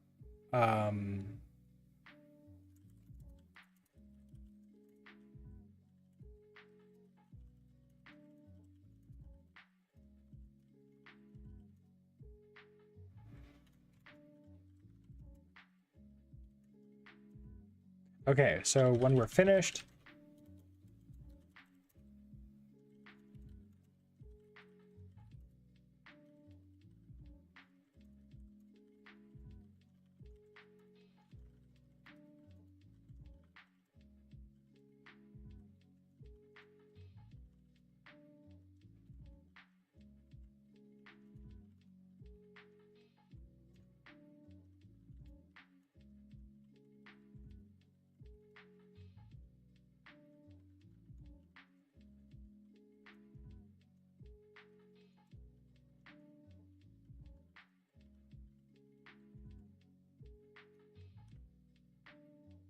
okay, so when we're finished,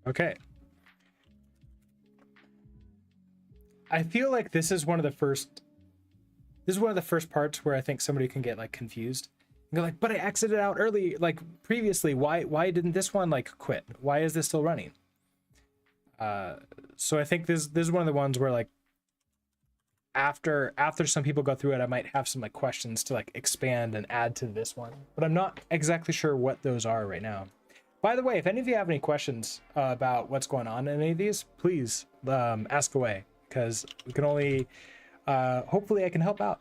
okay. I feel like this is one of the first parts where I think somebody can get like confused and go like, but I exited out early, like previously. Why didn't this one like quit? Why is this still running? So I think this is one of the ones where like after some people go through it, I might have some like questions to like expand and add to this one, but I'm not exactly sure what those are right now. By the way, if any of you have any questions about what's going on in any of these, please ask away, because we can only hopefully I can help out.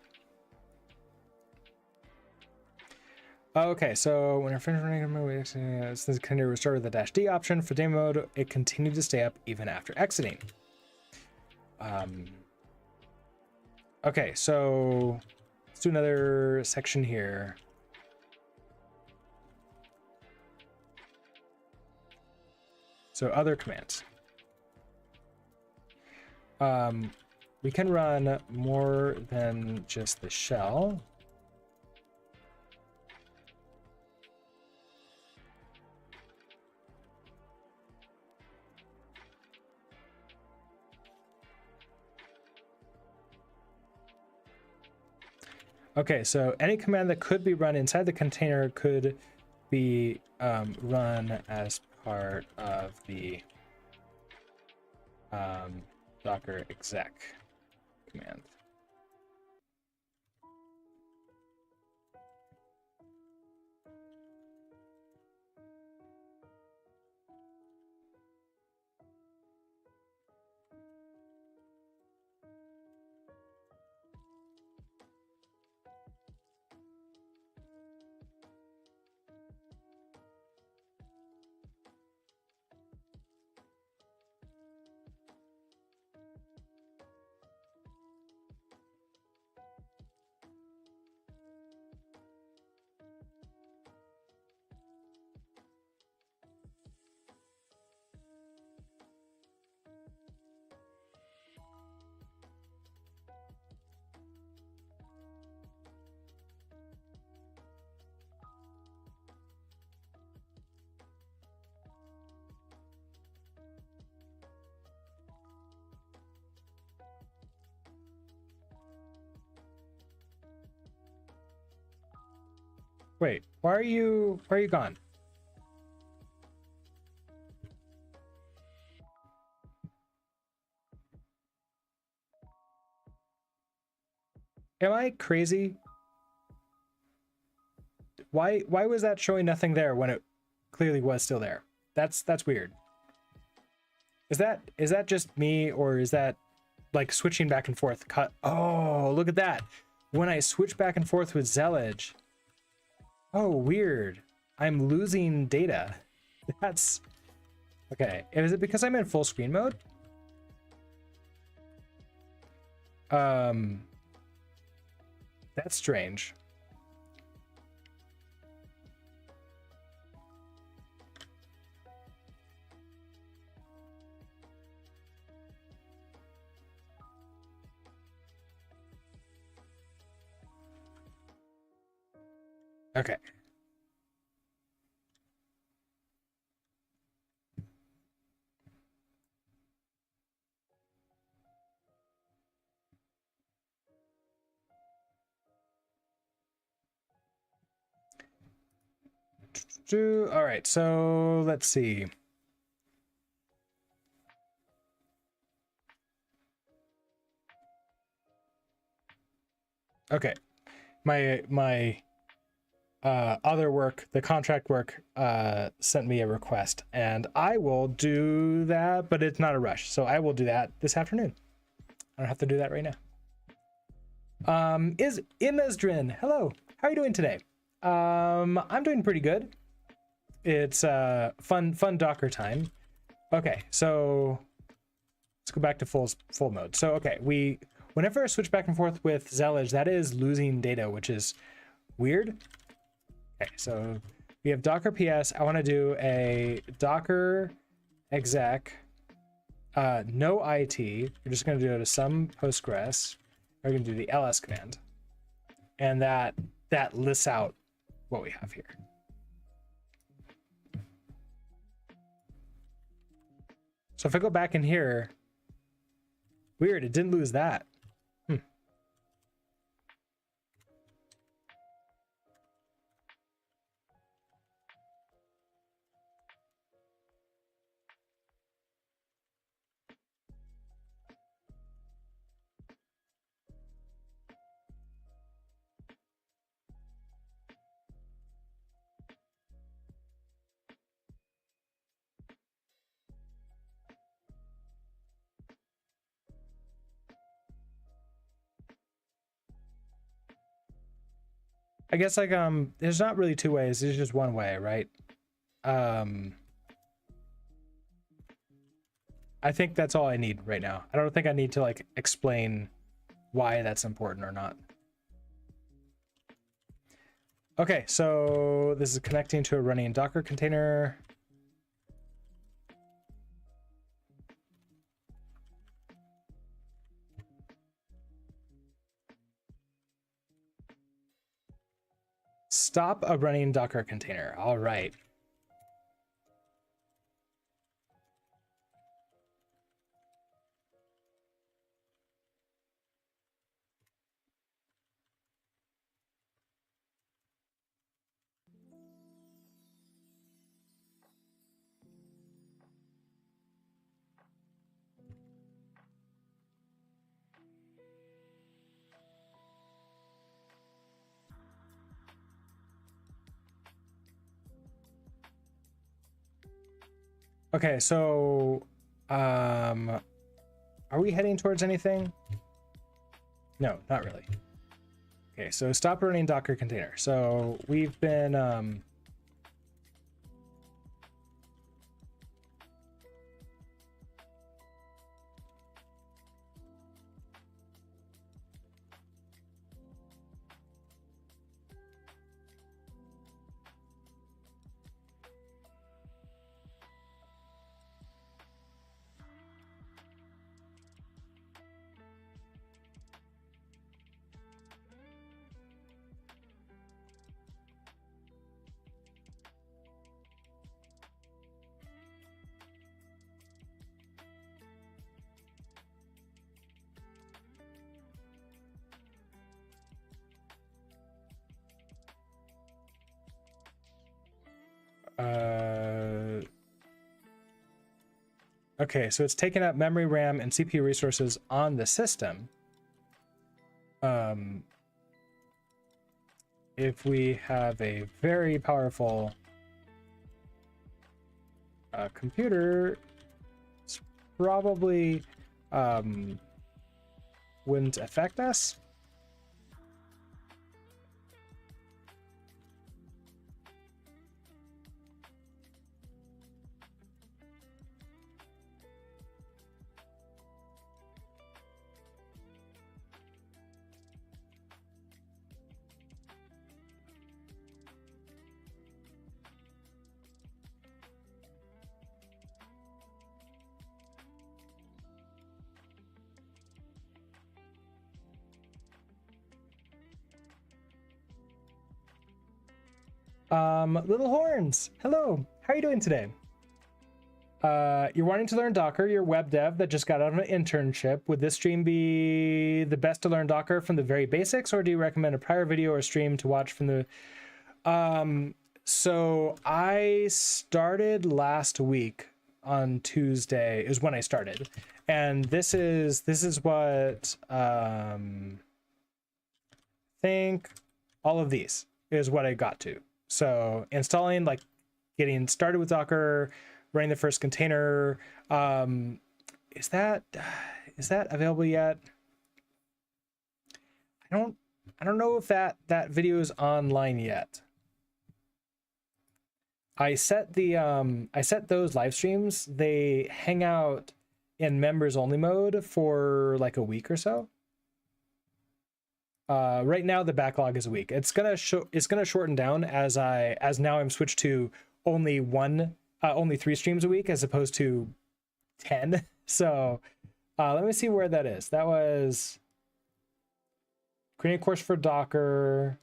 Okay, so when you're finished running a movie, since can you restore the -D option for demo mode, it continued to stay up even after exiting. Okay, so let's do another section here. So other commands. We can run more than just the shell. Okay, so any command that could be run inside the container could be run as part of the Docker exec command. Wait, why are you gone? Am I crazy? Why was that showing nothing there when it clearly was still there? That's weird. Is that just me, or is that like switching back and forth cut? Oh, look at that. When I switch back and forth with Zellige. Oh, weird. I'm losing data. That's okay. Is it because I'm in full screen mode? That's strange. Okay. All right, so let's see. Okay, my other work, the contract work, sent me a request, and I will do that, but it's not a rush, so I will do that this afternoon. I don't have to do that right now. Is Imesdrin, hello, how are you doing today? I'm doing pretty good. It's fun Docker time. Okay, so let's go back to full mode. So okay, whenever I switch back and forth with Zellige, that is losing data, which is weird. Okay, so we have Docker PS. I want to do a Docker exec, no IT. We're just going to do it to some Postgres. We're going to do the ls command, and that lists out what we have here. So if I go back in here, weird, it didn't lose that. I guess like there's not really two ways, there's just one way, right? I think that's all I need right now. I don't think I need to like explain why that's important or not. Okay, so this is connecting to a running Docker container. Stop a running Docker container. All right. Okay, so are we heading towards anything? No, not really. Okay, so stop running Docker container. So we've been okay, so it's taking up memory, RAM, and CPU resources on the system. If we have a very powerful computer, it's probably wouldn't affect us. Little Horns, hello, how are you doing today? You're wanting to learn Docker, you're a web dev that just got out of an internship. Would this stream be the best to learn Docker from the very basics, or do you recommend a prior video or stream to watch from the So I started last week on Tuesday is when I started, and this is what think all of these is what I got to. So installing, like getting started with Docker, running the first container. Is that available yet? I don't know if that video is online yet. I set those live streams. They hang out in members only mode for like a week or so. Right now the backlog is a week. It's gonna shorten down as now I'm switched to only 3 streams a week as opposed to 10. So let me see where that is. That was creating a course for Docker.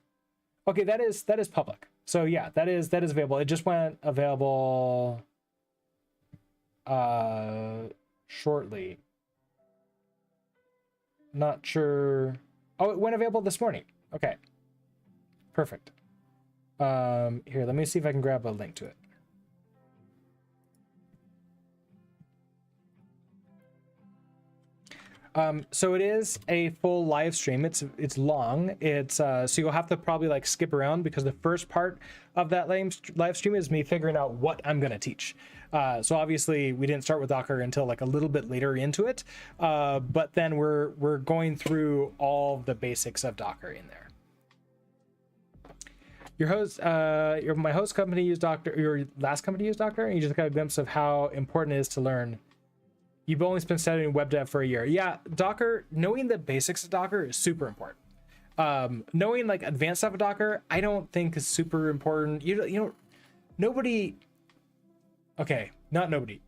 Okay, that is public. So yeah, that is available. It just went available shortly. Not sure. Oh, it went available this morning. Okay. Perfect. Here, let me see if I can grab a link to it. So it is a full live stream. It's long. It's so you'll have to probably like skip around because the first part of that live stream is me figuring out what I'm gonna teach. So obviously we didn't start with Docker until like a little bit later into it, but then we're going through all the basics of Docker in there. My host company used Docker. Your last company used Docker, and you just got a glimpse of how important it is to learn. You've only been studying web dev for a year. Yeah, Docker, knowing the basics of Docker is super important. Knowing like advanced stuff of Docker, I don't think is super important. You know, nobody. Okay, not nobody.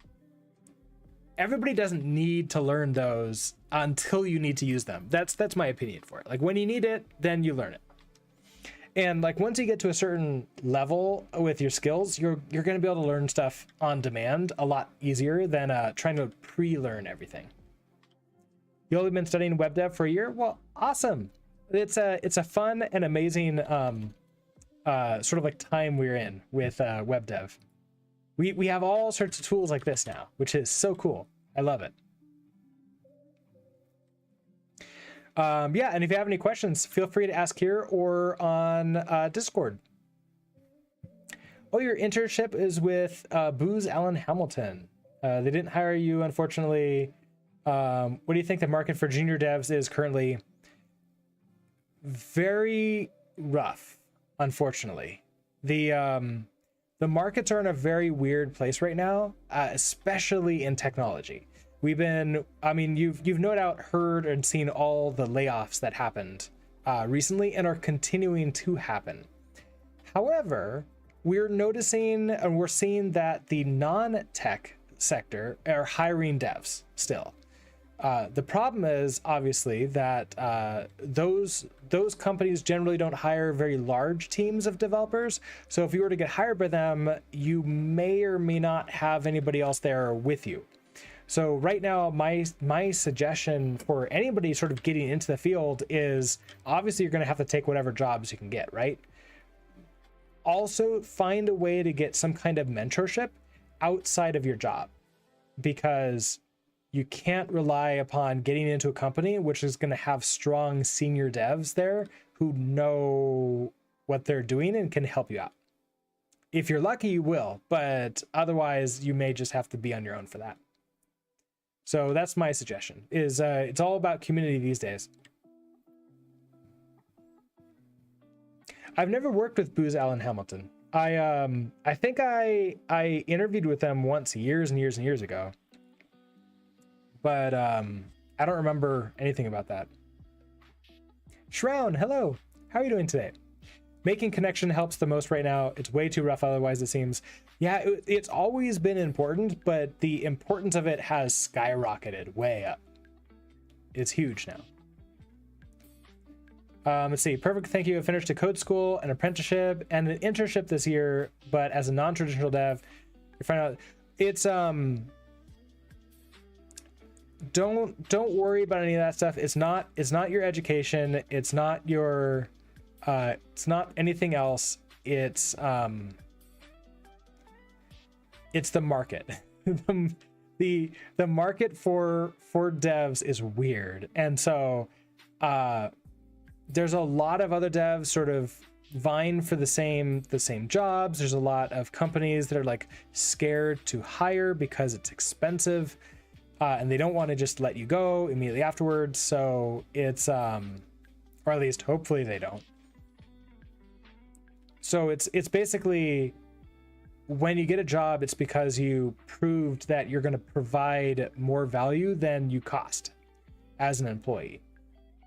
Everybody doesn't need to learn those until you need to use them. That's my opinion for it. Like when you need it, then you learn it. And like once you get to a certain level with your skills, you're going to be able to learn stuff on demand a lot easier than trying to pre-learn everything. You only been studying web dev for a year? Well, awesome. It's a fun and amazing sort of like time we're in with web dev. We have all sorts of tools like this now, which is so cool. I love it. Yeah, and if you have any questions, feel free to ask here or on Discord. Oh, your internship is with Booz Allen Hamilton. They didn't hire you, unfortunately. What do you think the market for junior devs is currently? Very rough, unfortunately. The markets are in a very weird place right now, especially in technology. You've no doubt heard and seen all the layoffs that happened recently and are continuing to happen. However, we're noticing and we're seeing that the non-tech sector are hiring devs still. The problem is obviously that those companies generally don't hire very large teams of developers. So if you were to get hired by them, you may or may not have anybody else there with you. So right now, my suggestion for anybody sort of getting into the field is obviously you're going to have to take whatever jobs you can get, right? Also, find a way to get some kind of mentorship outside of your job, because you can't rely upon getting into a company which is going to have strong senior devs there who know what they're doing and can help you out. If you're lucky, you will, but otherwise you may just have to be on your own for that. So that's my suggestion, is it's all about community these days. I've never worked with Booz Allen Hamilton. I think I interviewed with them once years and years and years ago. But I don't remember anything about that. Shroud, hello. How are you doing today? Making connection helps the most right now. It's way too rough otherwise, it seems. Yeah, it's always been important, but the importance of it has skyrocketed way up. It's huge now. Let's see. Perfect. Thank you. I finished a code school, an apprenticeship, and an internship this year, but as a non-traditional dev, you find out it's don't worry about any of that stuff. It's not your education. It's not your it's not anything else. It's it's the market. the market for devs is weird, and so there's a lot of other devs sort of vying for the same jobs. There's a lot of companies that are like scared to hire because it's expensive, and they don't want to just let you go immediately afterwards. So it's or at least hopefully they don't. So it's basically, when you get a job, it's because you proved that you're going to provide more value than you cost as an employee.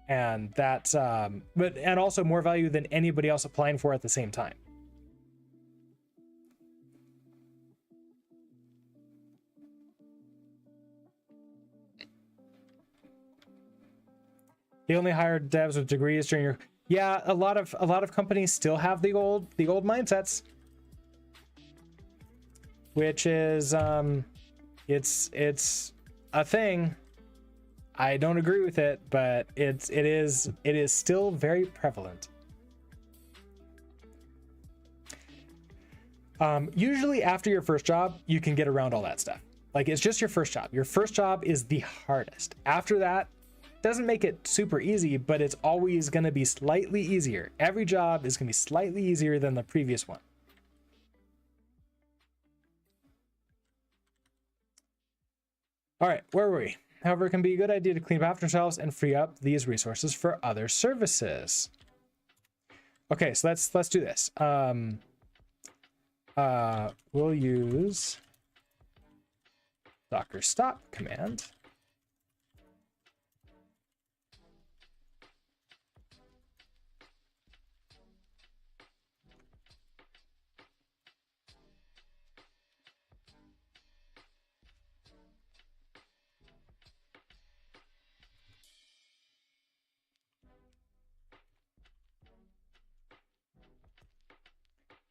And that's, and also more value than anybody else applying for at the same time. They only hired devs with degrees during your, yeah, a lot of companies still have the old mindsets, which is it's a thing. I don't agree with it, but it is still very prevalent. Usually after your first job, you can get around all that stuff. Like, it's just your first job. Your first job is the hardest. After that, doesn't make it super easy, but it's always going to be slightly easier. Every job is going to be slightly easier than the previous one. All right, where were we? However, it can be a good idea to clean up after yourselves and free up these resources for other services. Okay, so let's do this. We'll use docker stop command.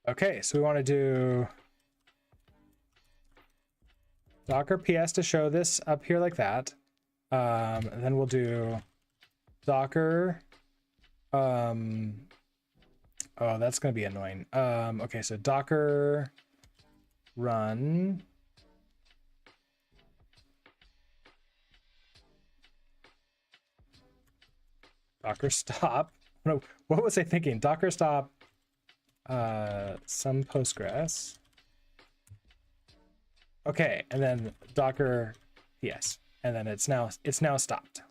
Okay, so we want to do docker ps to show this up here like that. And then we'll do docker. Oh, that's going to be annoying. Okay, so docker run docker stop. No, what was I thinking? Docker stop some Postgres. Okay, and then docker ps, and then it's now stopped.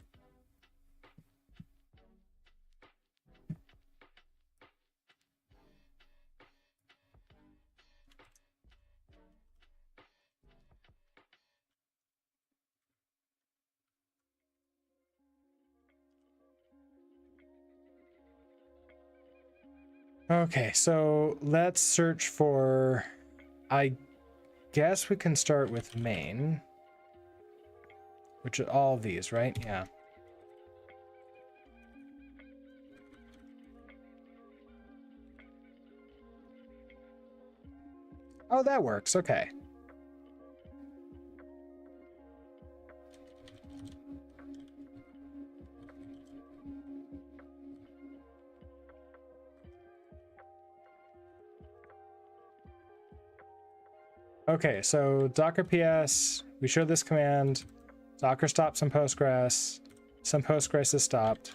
Okay, so let's search for, I guess we can start with main, which are all of these, right? Yeah. Oh, that works. Okay. Okay, so docker ps, we show this command, docker stop some Postgres is stopped,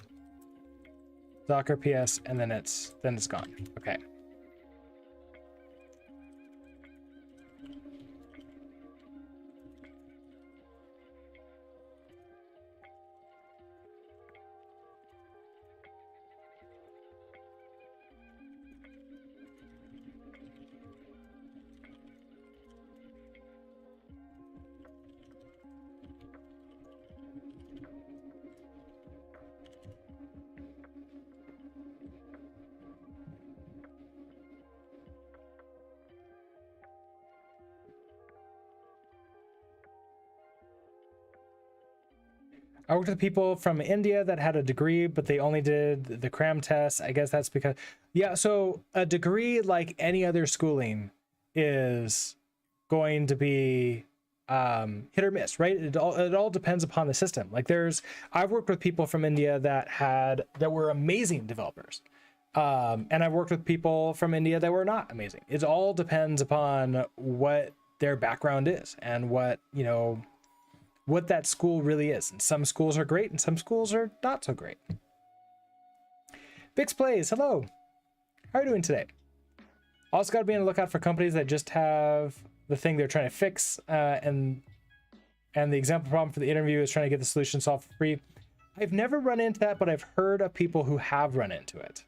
docker ps, and then it's gone. Okay. I worked with people from India that had a degree, but they only did the cram test. I guess that's because, yeah, so a degree, like any other schooling, is going to be hit or miss, right? It all depends upon the system. Like I've worked with people from India that were amazing developers. And I've worked with people from India that were not amazing. It all depends upon what their background is and what, you know, what that school really is. And some schools are great and some schools are not so great. Bix Plays, hello. How are you doing today? Also got to be on the lookout for companies that just have the thing they're trying to fix, and the example problem for the interview is trying to get the solution solved for free. I've never run into that, but I've heard of people who have run into it.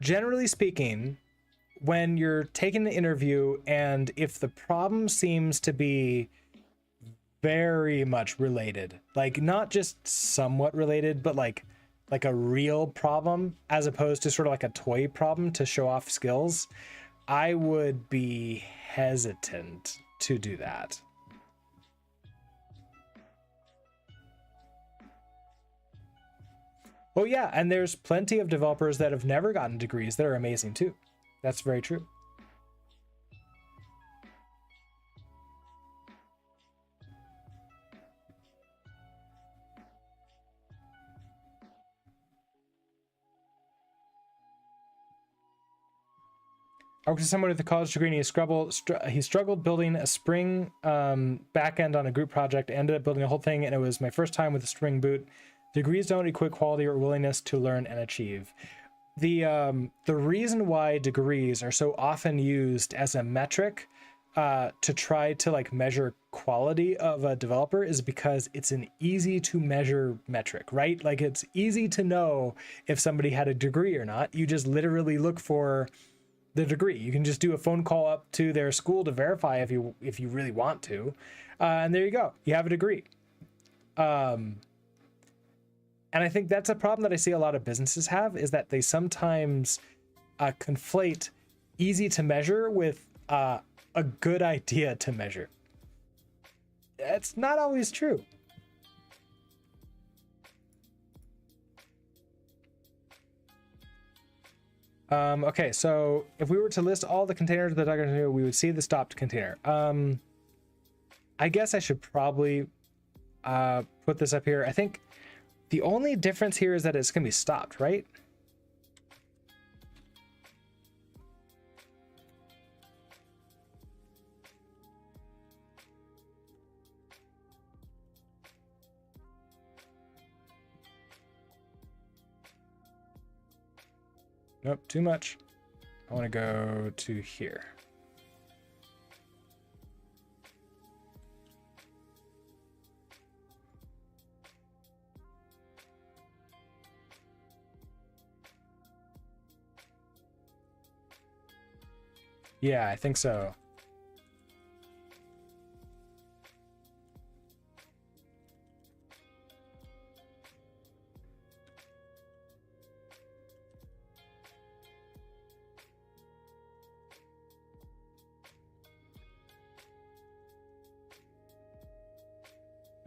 Generally speaking, when you're taking the interview and if the problem seems to be very much related, like not just somewhat related, but like a real problem as opposed to sort of like a toy problem to show off skills, I would be hesitant to do that. Oh yeah, and there's plenty of developers that have never gotten degrees that are amazing too. That's very true. I worked with someone with a college degree and he struggled building a Spring backend on a group project, ended up building a whole thing, and it was my first time with a Spring Boot. Degrees don't equate quality or willingness to learn and achieve. The reason why degrees are so often used as a metric to try to like measure quality of a developer is because it's an easy to measure metric, right? Like it's easy to know if somebody had a degree or not. You just literally look for the degree. You can just do a phone call up to their school to verify if you really want to, and there you go. You have a degree. And I think that's a problem that I see a lot of businesses have, is that they sometimes conflate easy to measure with a good idea to measure. It's not always true. Okay, so if we were to list all the containers that are going to do, we would see the stopped container. I guess I should probably put this up here. I think the only difference here is that it's going to be stopped, right? Nope, too much. I want to go to here. Yeah, I think so.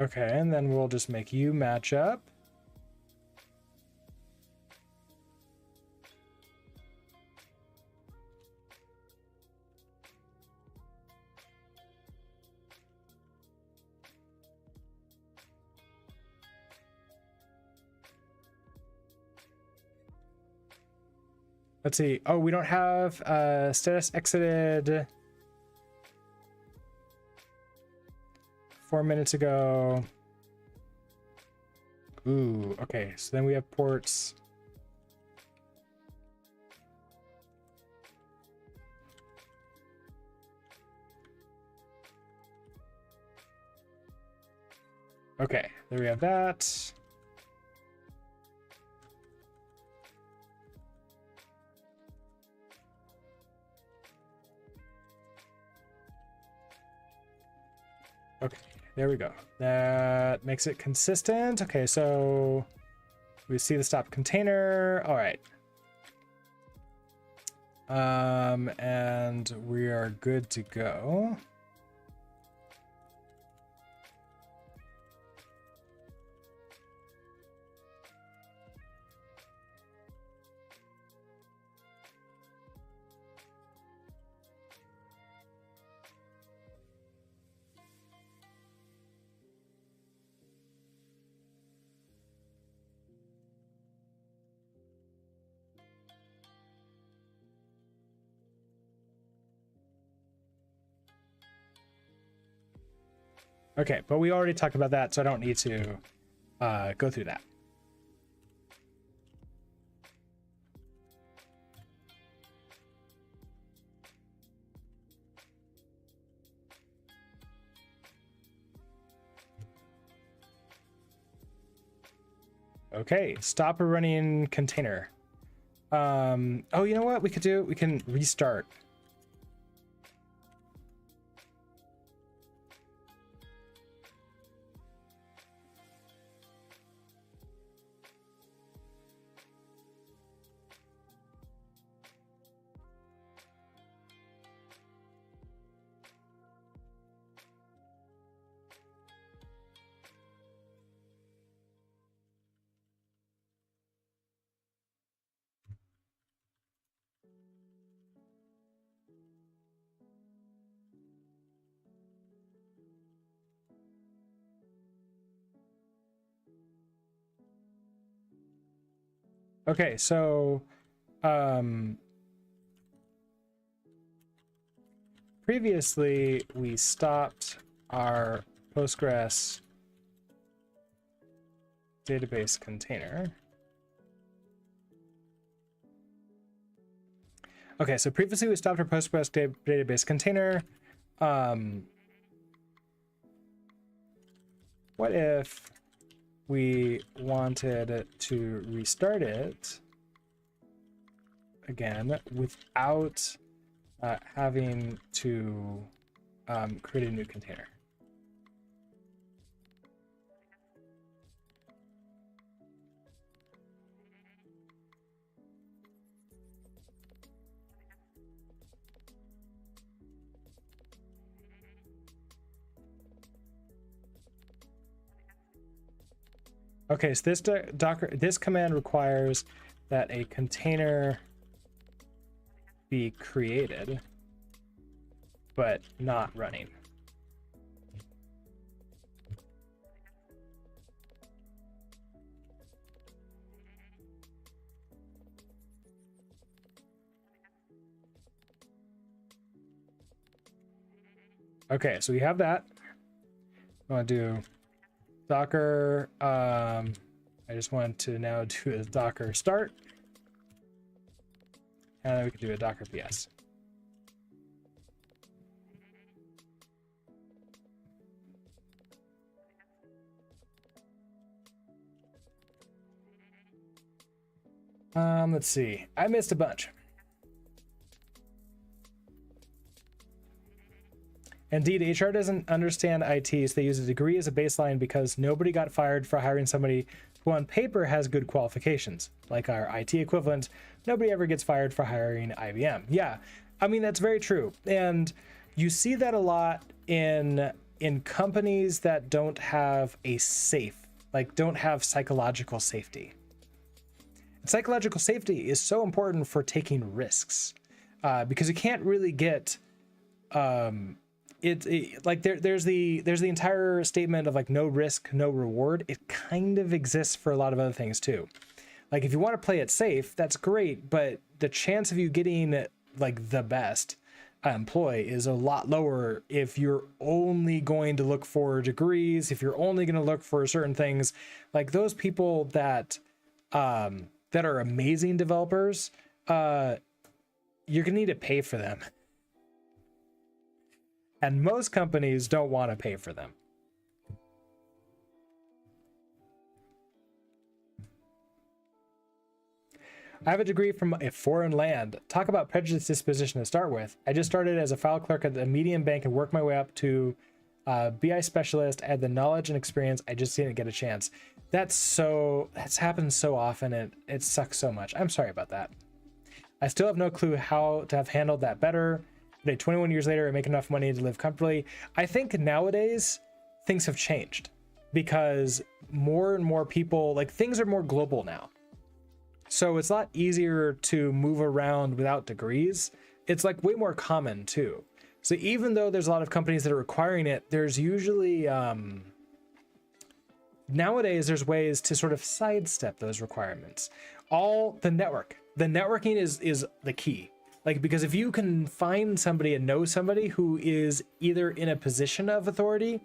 Okay, and then we'll just make you match up. Let's see. Oh, we don't have status exited 4 minutes ago. Ooh, okay. So then we have ports. Okay, there we have that. Okay, there we go. That makes it consistent. Okay, so we see the stop container. All right. And we are good to go. Okay, but we already talked about that, so I don't need to go through that. Okay, stop a running container. Oh, you know what we could do? We can restart. Okay, so previously we stopped our Postgres database container. Okay, so previously we stopped our Postgres database container. What if we wanted to restart it again without having to create a new container? Okay, so this command requires that a container be created, but not running. Okay, so we have that. I want to do Docker. I just want to now do a Docker start. And then we can do a Docker PS. Let's see. I missed a bunch. Indeed, HR doesn't understand IT, so they use a degree as a baseline because nobody got fired for hiring somebody who on paper has good qualifications. Like our IT equivalent, nobody ever gets fired for hiring IBM. Yeah, I mean, that's very true. And you see that a lot in companies that don't have a safe, like don't have psychological safety. Psychological safety is so important for taking risks because you can't really get like there's the entire statement of like no risk, no reward. It kind of exists for a lot of other things too. Like if you want to play it safe, that's great, but the chance of you getting like the best employee is a lot lower if you're only going to look for degrees, if you're only going to look for certain things. Like those people that are amazing developers, you're gonna need to pay for them. And most companies don't want to pay for them. I have a degree from a foreign land. Talk about prejudice disposition to start with. I just started as a file clerk at the medium bank and worked my way up to BI specialist. I had the knowledge and experience. I just didn't get a chance. That's happened so often, and it sucks so much. I'm sorry about that. I still have no clue how to have handled that better. Today, 21 years later, I make enough money to live comfortably. I think nowadays things have changed because more and more people, like things are more global now. So it's a lot easier to move around without degrees. It's like way more common too. So even though there's a lot of companies that are requiring it, there's usually, nowadays there's ways to sort of sidestep those requirements. The networking is the key. Like, because if you can find somebody and know somebody who is either in a position of authority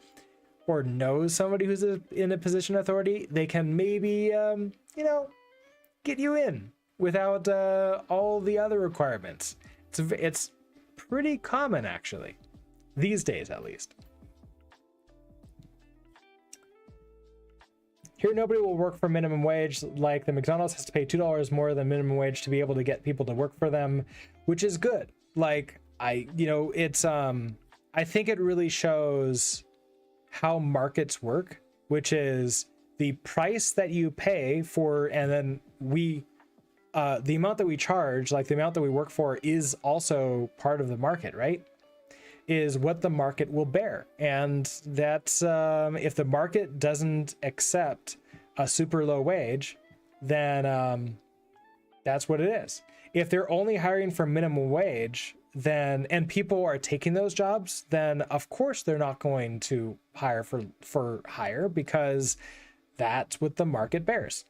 or knows somebody who's in a position of authority, they can maybe, get you in without all the other requirements. It's pretty common, actually, these days at least. Here, nobody will work for minimum wage. Like the McDonald's has to pay $2 more than minimum wage to be able to get people to work for them, which is good. Like I think it really shows how markets work, which is the price that you pay for, and then the amount that we charge, like the amount that we work for, is also part of the market, right? Is what the market will bear. And that's if the market doesn't accept a super low wage, then that's what it is. If they're only hiring for minimum wage, then, and people are taking those jobs, then of course they're not going to hire for hire, because that's what the market bears.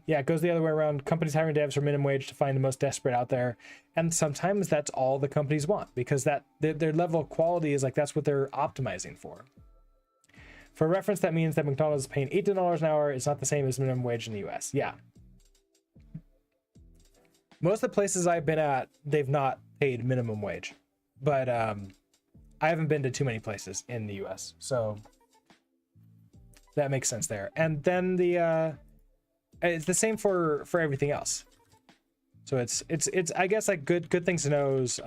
Yeah, it goes the other way around. Companies hiring devs for minimum wage to find the most desperate out there. And sometimes that's all the companies want, because that their level of quality is like, that's what they're optimizing for. For reference, that means that McDonald's is paying $18 an hour. It's not the same as minimum wage in the US. Yeah. Most of the places I've been at, they've not paid minimum wage. But I haven't been to too many places in the US. So that makes sense there. And then it's the same for everything else. So it's I guess like good things to know is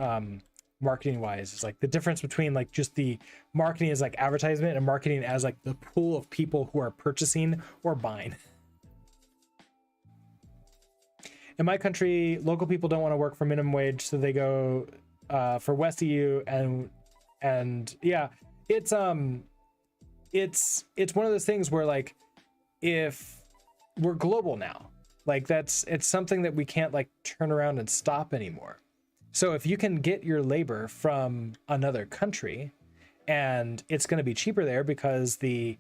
marketing wise is like the difference between like just the marketing as like advertisement and marketing as like the pool of people who are purchasing or buying. In my country, local people don't want to work for minimum wage, so they go for West EU, and yeah, it's one of those things where like, if we're global now, like it's something that we can't like turn around and stop anymore. So if you can get your labor from another country, and it's going to be cheaper there because the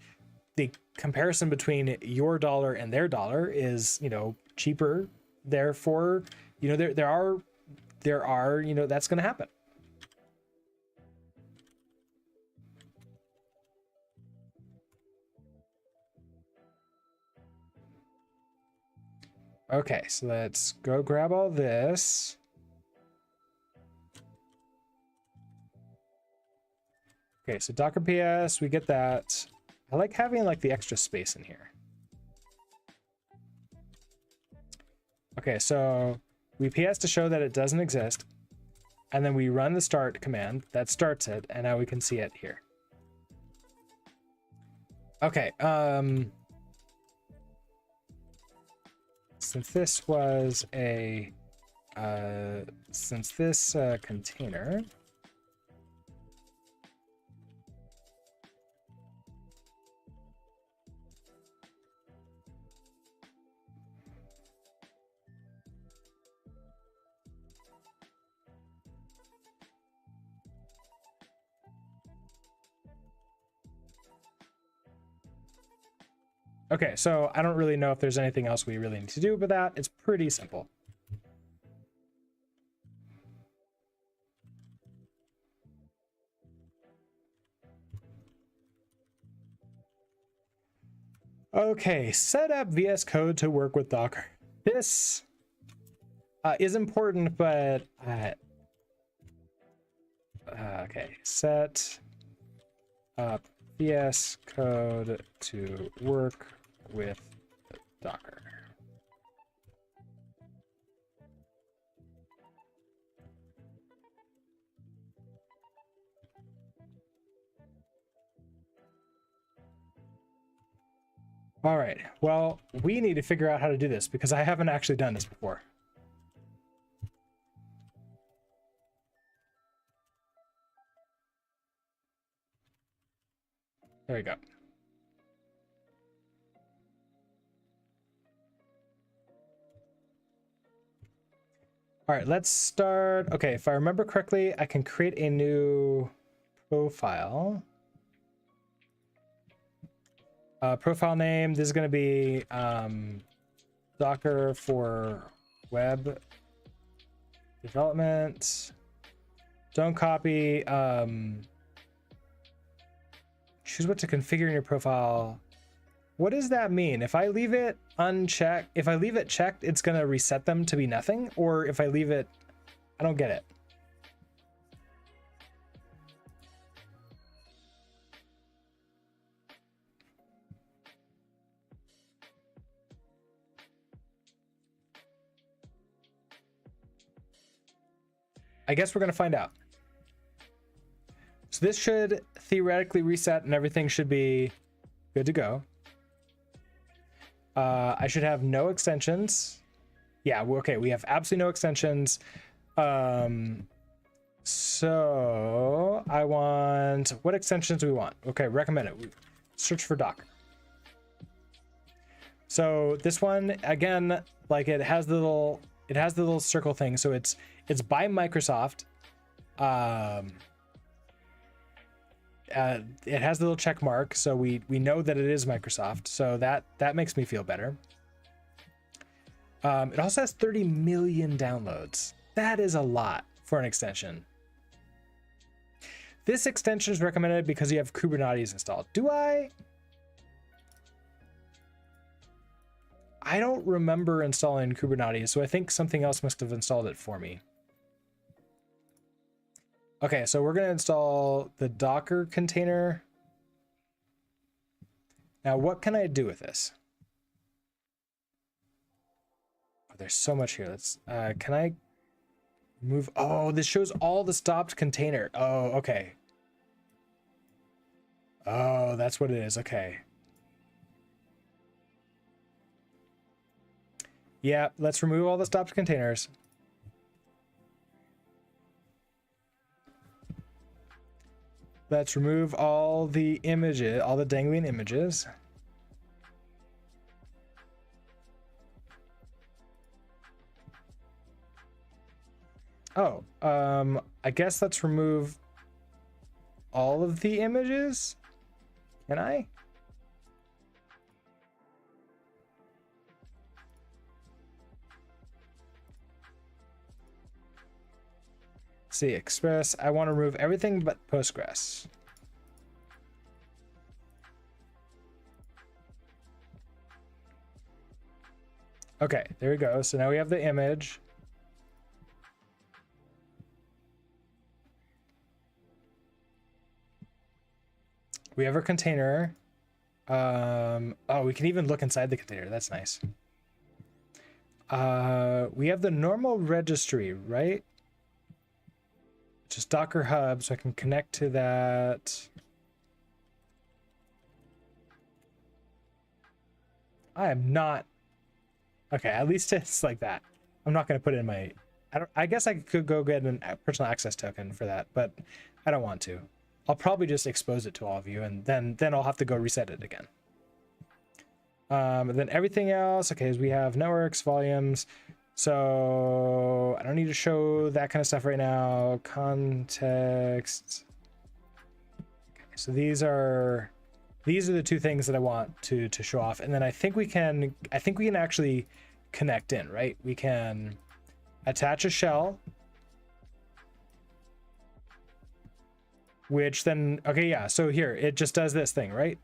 comparison between your dollar and their dollar is, cheaper. Therefore, there are, that's going to happen. Okay, so let's go grab all this. Okay, so Docker PS, we get that. I like having like the extra space in here. Okay, so we PS to show that it doesn't exist, and then we run the start command that starts it, and now we can see it here. Okay, since this was a container, okay, so I don't really know if there's anything else we really need to do about that. It's pretty simple. Okay, set up VS Code to work with Docker. This is important, but okay, set up VS Code to work with Docker. All right, well, we need to figure out how to do this because I haven't actually done this before. There we go. All right, let's start. Okay, if I remember correctly, I can create a new profile. Profile name, this is going to be Docker for web development Don't copy. Choose what to configure in your profile. What does that mean? If I leave it unchecked, if I leave it checked, it's gonna reset them to be nothing? Or if I leave it, I don't get it. I guess we're gonna find out. So this should theoretically reset and everything should be good to go. I should have no extensions. Yeah, okay, we have absolutely no extensions. So I want, what extensions do we want? Okay, recommend it. Search for Docker. So this one, again, like it has the little circle thing. So it's by Microsoft. It has the little check mark, so we know that it is Microsoft, so that makes me feel better. It also has 30 million downloads. That is a lot for an extension. This extension is recommended because you have Kubernetes installed. Do I don't remember installing Kubernetes, so I think something else must have installed it for me. Okay, so we're going to install the Docker container. Now, what can I do with this? Oh, there's so much here. Let's, can I move? Oh, this shows all the stopped container. Oh, okay. Oh, that's what it is. Okay. Yeah, let's remove all the stopped containers. Let's remove all the images, all the dangling images. Oh, I guess let's remove all of the images. Can I? See, Express. I want to remove everything but Postgres. Okay, there we go. So now we have the image. We have our container. Oh, we can even look inside the container. That's nice. We have the normal registry, right? Just Docker Hub, so I can connect to that. I am not. Okay, at least it's like that. I'm not going to put it in my. I guess I could go get a personal access token for that, but I don't want to. I'll probably just expose it to all of you, and then I'll have to go reset it again. And then everything else, okay, is we have networks, volumes. So I don't need to show that kind of stuff right now. Context. Okay, so these are the two things that I want to show off. And then I think we can actually connect in, right? We can attach a shell, which then, okay, yeah. So here, it just does this thing, right?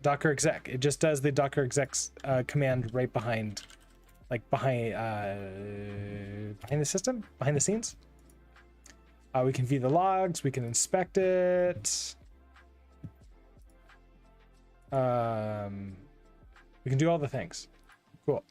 Docker exec. It just does the Docker exec's command right behind, like behind the system, behind the scenes. We can view the logs, we can inspect it. We can do all the things. Cool.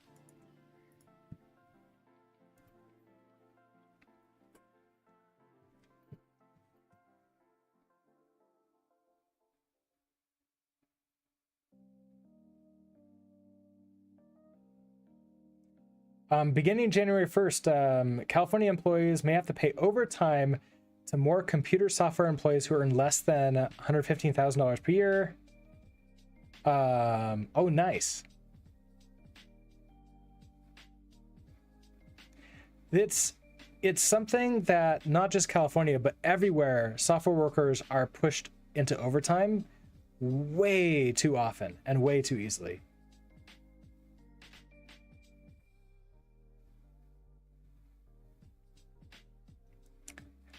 Beginning January 1st, California employees may have to pay overtime to more computer software employees who earn less than $115,000 per year. Oh, nice. It's something that not just California, but everywhere software workers are pushed into overtime way too often and way too easily.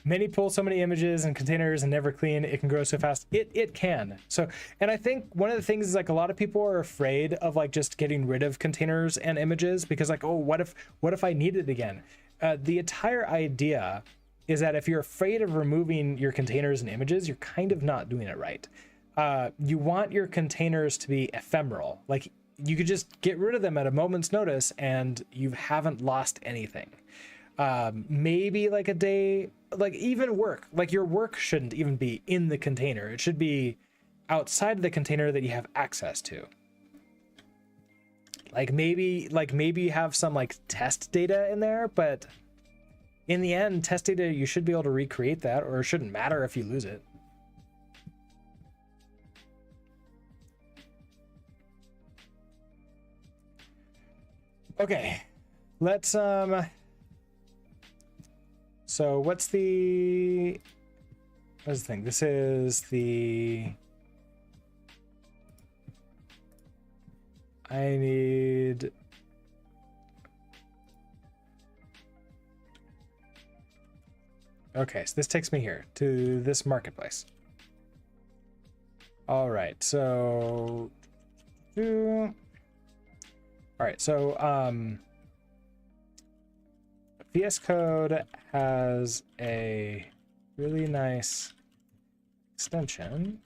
many pull so many images and containers and never clean, it can grow so fast. It can. So, and I think one of the things is like a lot of people are afraid of like just getting rid of containers and images because like, oh, what if I need it again? The entire idea is that if you're afraid of removing your containers and images, you're kind of not doing it right. You want your containers to be ephemeral. Like you could just get rid of them at a moment's notice and you haven't lost anything. Maybe like a day, like even work, like your work shouldn't even be in the container. It should be outside of the container that you have access to. Like maybe you have some like test data in there, but in the end, test data, you should be able to recreate that, or it shouldn't matter if you lose it. Okay, let's so what's the thing? This is the, I need, okay, so this takes me here to this marketplace. All right, so all right, so VS Code has a really nice extension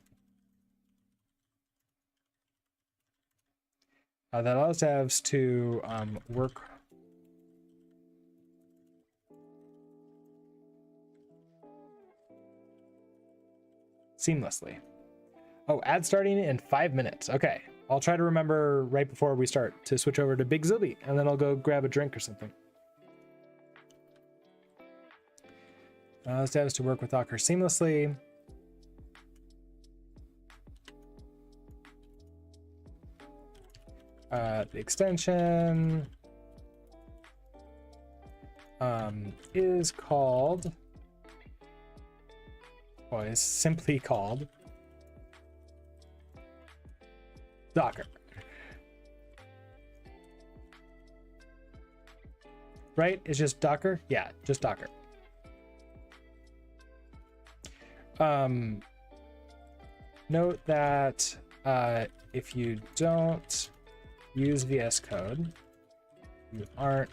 that allows devs to work seamlessly. Oh, ad starting in 5 minutes. Okay, I'll try to remember right before we start to switch over to Big Zilby, and then I'll go grab a drink or something. Allows devs to work with Docker seamlessly. The extension is called, well, it's simply called Docker. Right? It's just Docker? Yeah, just Docker. Note that if you don't use VS Code, you aren't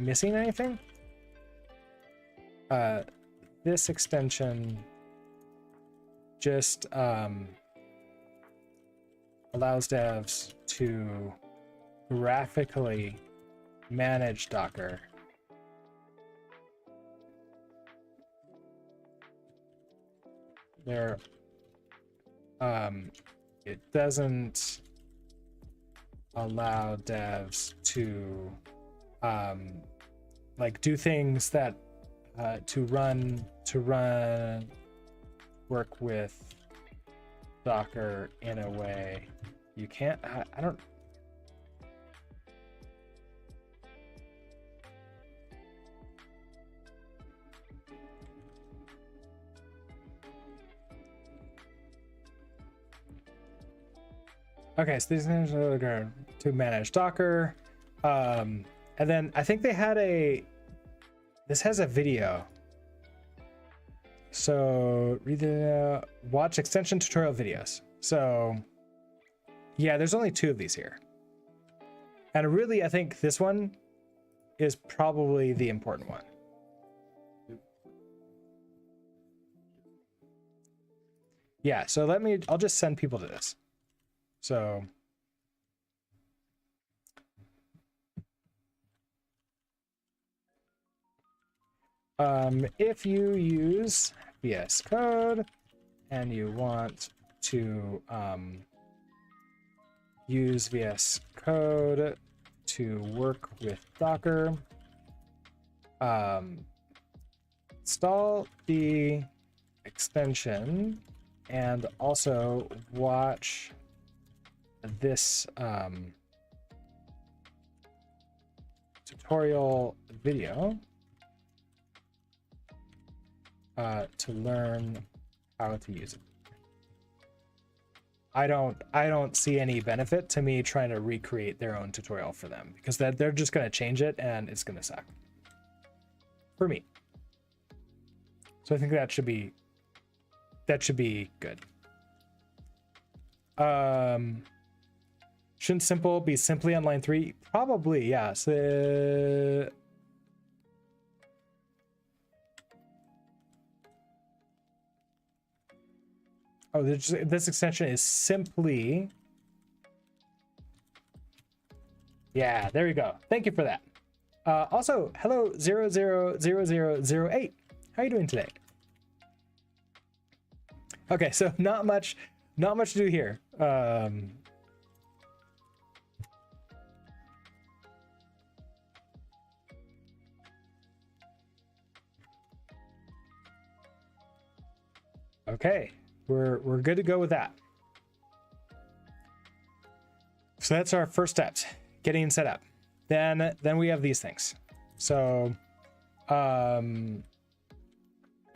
missing anything. This extension just allows devs to graphically manage Docker. There, it doesn't allow devs to like do things that to run work with Docker in a way you can't. I don't. Okay, so these things are to manage Docker. And then I think they had this has a video. So read the watch extension tutorial videos. So yeah, there's only 2 of these here. And really, I think this one is probably the important one. Yeah, so I'll just send people to this. So if you use VS Code and you want to use VS Code to work with Docker, install the extension and also watch this tutorial video to learn how to use it. I don't see any benefit to me trying to recreate their own tutorial for them, because they're just going to change it and it's going to suck for me. So I think that should be good. Shouldn't simple be simply on line 3? Probably, yeah. So oh, this extension is simply. Yeah, there you go. Thank you for that. Also, hello 000008. How are you doing today? Okay, so not much to do here. Okay, we're good to go with that. So that's our first steps, getting set up. Then we have these things. So, are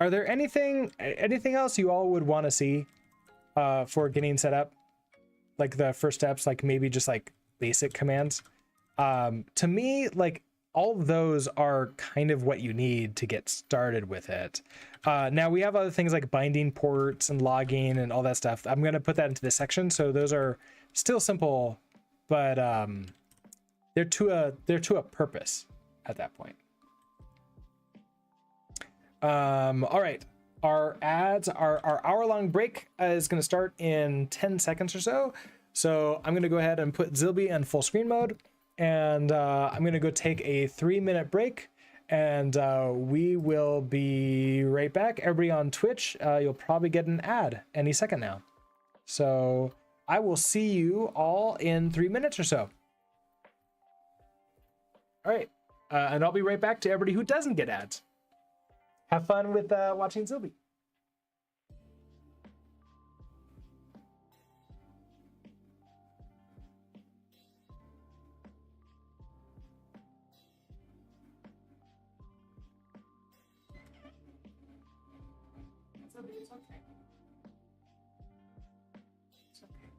there anything else you all would want to see for getting set up? Like the first steps, like maybe just like basic commands. To me, like all of those are kind of what you need to get started with it. Now we have other things like binding ports and logging and all that stuff. I'm going to put that into this section. So those are still simple, but they're to a purpose at that point. All right. Our ads, our hour-long break is going to start in 10 seconds or so. So I'm going to go ahead and put Zilby in full screen mode, and I'm going to go take a 3-minute break, and we will be right back. Everybody on Twitch, you'll probably get an ad any second now. So I will see you all in 3 minutes or so. All right. And I'll be right back to everybody who doesn't get ads. Have fun with watching Zilby. It's okay. It's okay. It's okay.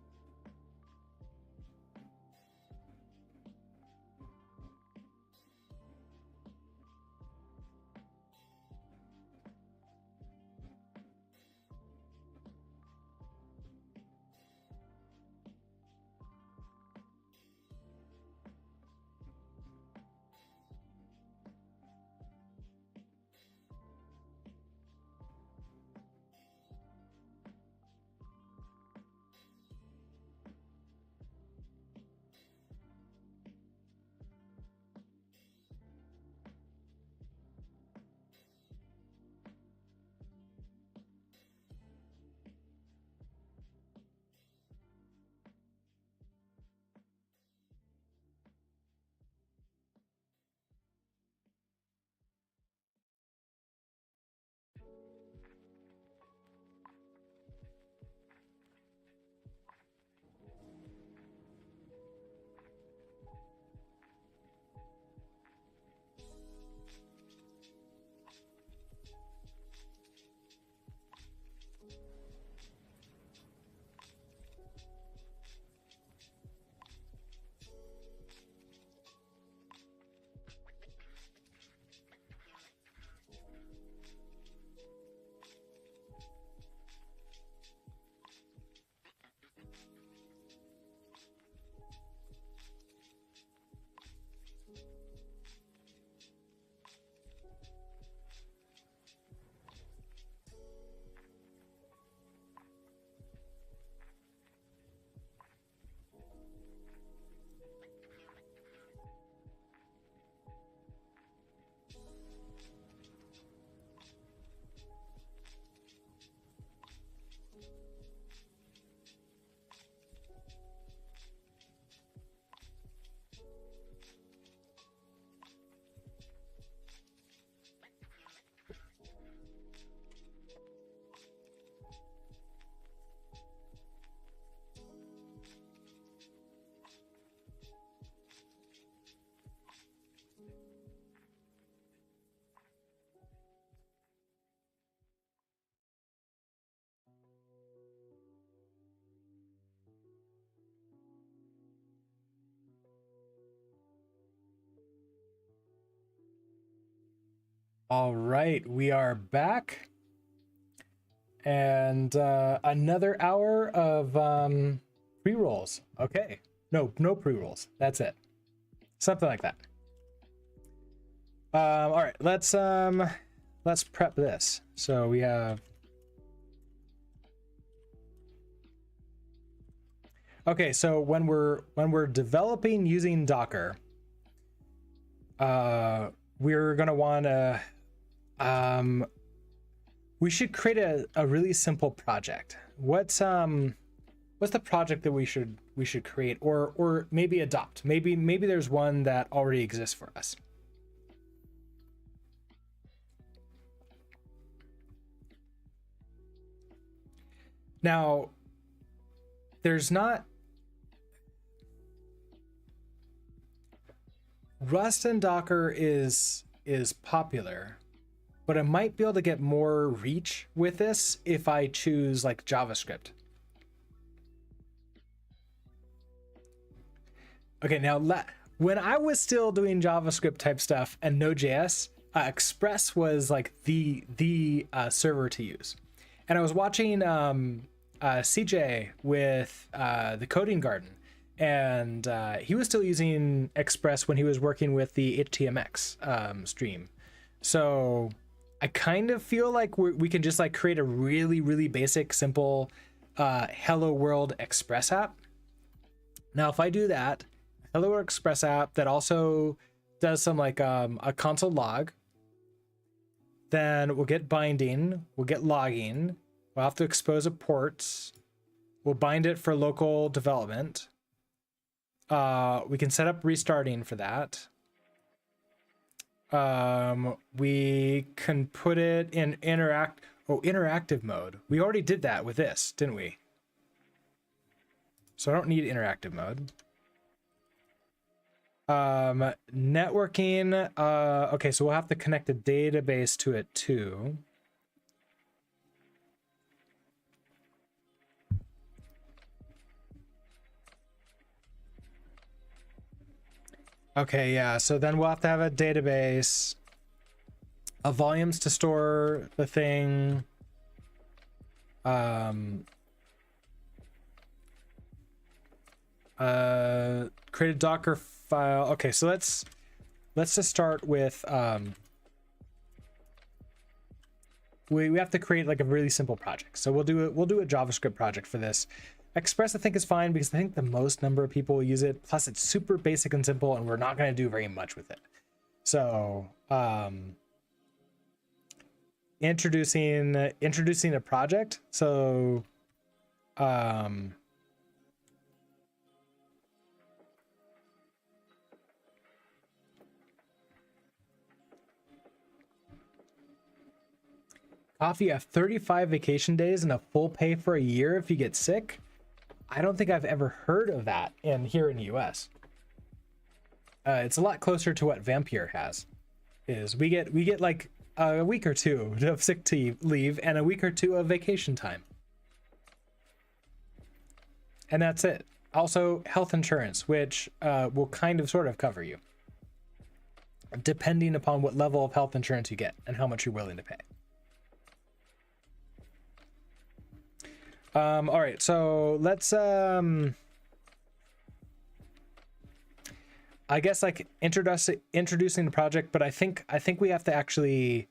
All right, we are back. And another hour of pre-rolls. Okay. No pre-rolls. That's it. Something like that. All right, let's prep this. So we have. Okay, so when we're developing using Docker, we're gonna want to we should create a really simple project. What's the project that we should create or maybe adopt? Maybe there's one that already exists for us. Now, there's not Rust and Docker is popular, but I might be able to get more reach with this if I choose like JavaScript. Okay, now when I was still doing JavaScript type stuff and Node.js, Express was like the server to use. And I was watching CJ with the Coding Garden, and he was still using Express when he was working with the HTMX stream. So I kind of feel like we can just like create a really basic, simple Hello World Express app. Now, if I do that, Hello World Express app that also does some like a console log, then we'll get binding, we'll get logging, we'll have to expose a port, we'll bind it for local development. We can set up restarting for that. We can put it in interactive mode. We already did that with this, didn't we? So I don't need interactive mode. Networking. Okay, so we'll have to connect a database to it too. Okay, yeah, so then we'll have to have a database, volumes to store the thing, create a Docker file. Okay, so let's just start with we have to create like a really simple project. So we'll do a JavaScript project for this. Express I think is fine because I think the most number of people use it. Plus it's super basic and simple, and we're not going to do very much with it. So introducing a project. So Coffee, you have 35 vacation days and a full pay for a year if you get sick. I don't think I've ever heard of that here in the US. It's a lot closer to what Vampire has. We get like a week or two of sick leave and a week or two of vacation time. And that's it. Also health insurance, which will kind of sort of cover you, depending upon what level of health insurance you get and how much you're willing to pay. All right, so let's I guess like introducing the project, but I think we have to actually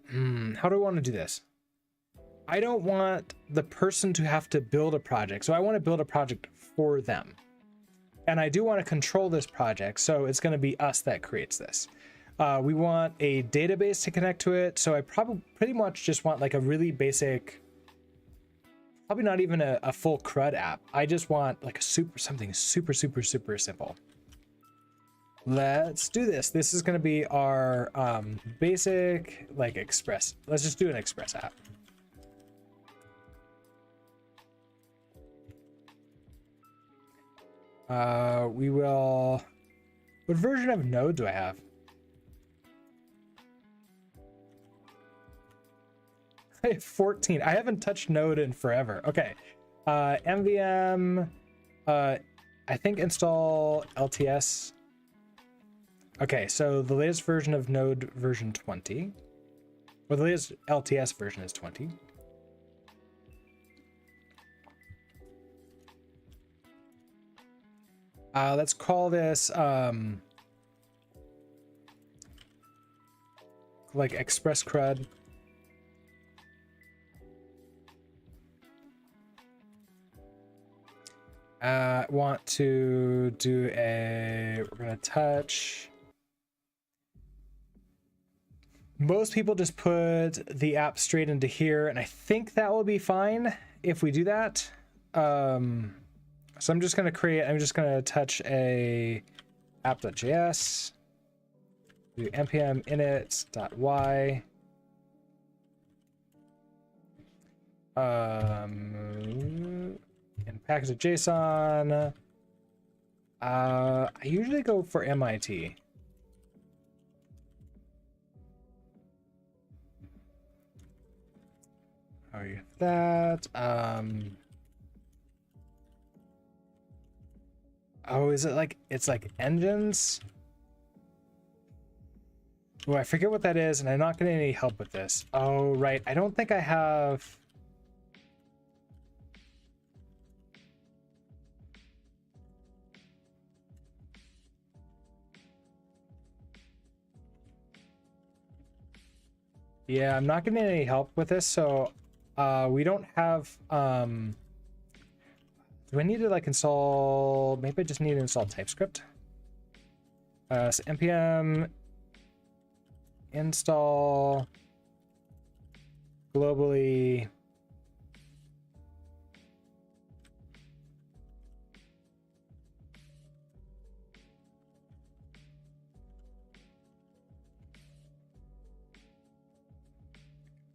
how do I want to do this? I don't want the person to have to build a project, so I want to build a project for them, and I do want to control this project, so it's going to be us that creates this. We want a database to connect to it, so I pretty much just want like a really basic, probably not even a full CRUD app. I just want like something super simple. Let's do this. This is going to be our basic like Express. Let's just do an Express app. We will. What version of Node do I have? I have 14. I haven't touched Node in forever. Okay. MVM. I think install LTS. Okay, so the latest version of Node, version 20. Well, the latest LTS version is 20. Let's call this like Express CRUD. Want to do we're gonna touch. Most people just put the app straight into here, and I think that will be fine if we do that. So I'm just gonna touch a app.js, do npm init.y. And package.json. I usually go for MIT. Oh, you that. Oh, is it like it's like engines? Oh, I forget what that is, and I'm not getting any help with this. Oh, right. I don't think I have. Yeah, I'm not getting any help with this, so we don't have do I need to like install, maybe I just need to install TypeScript. So npm install globally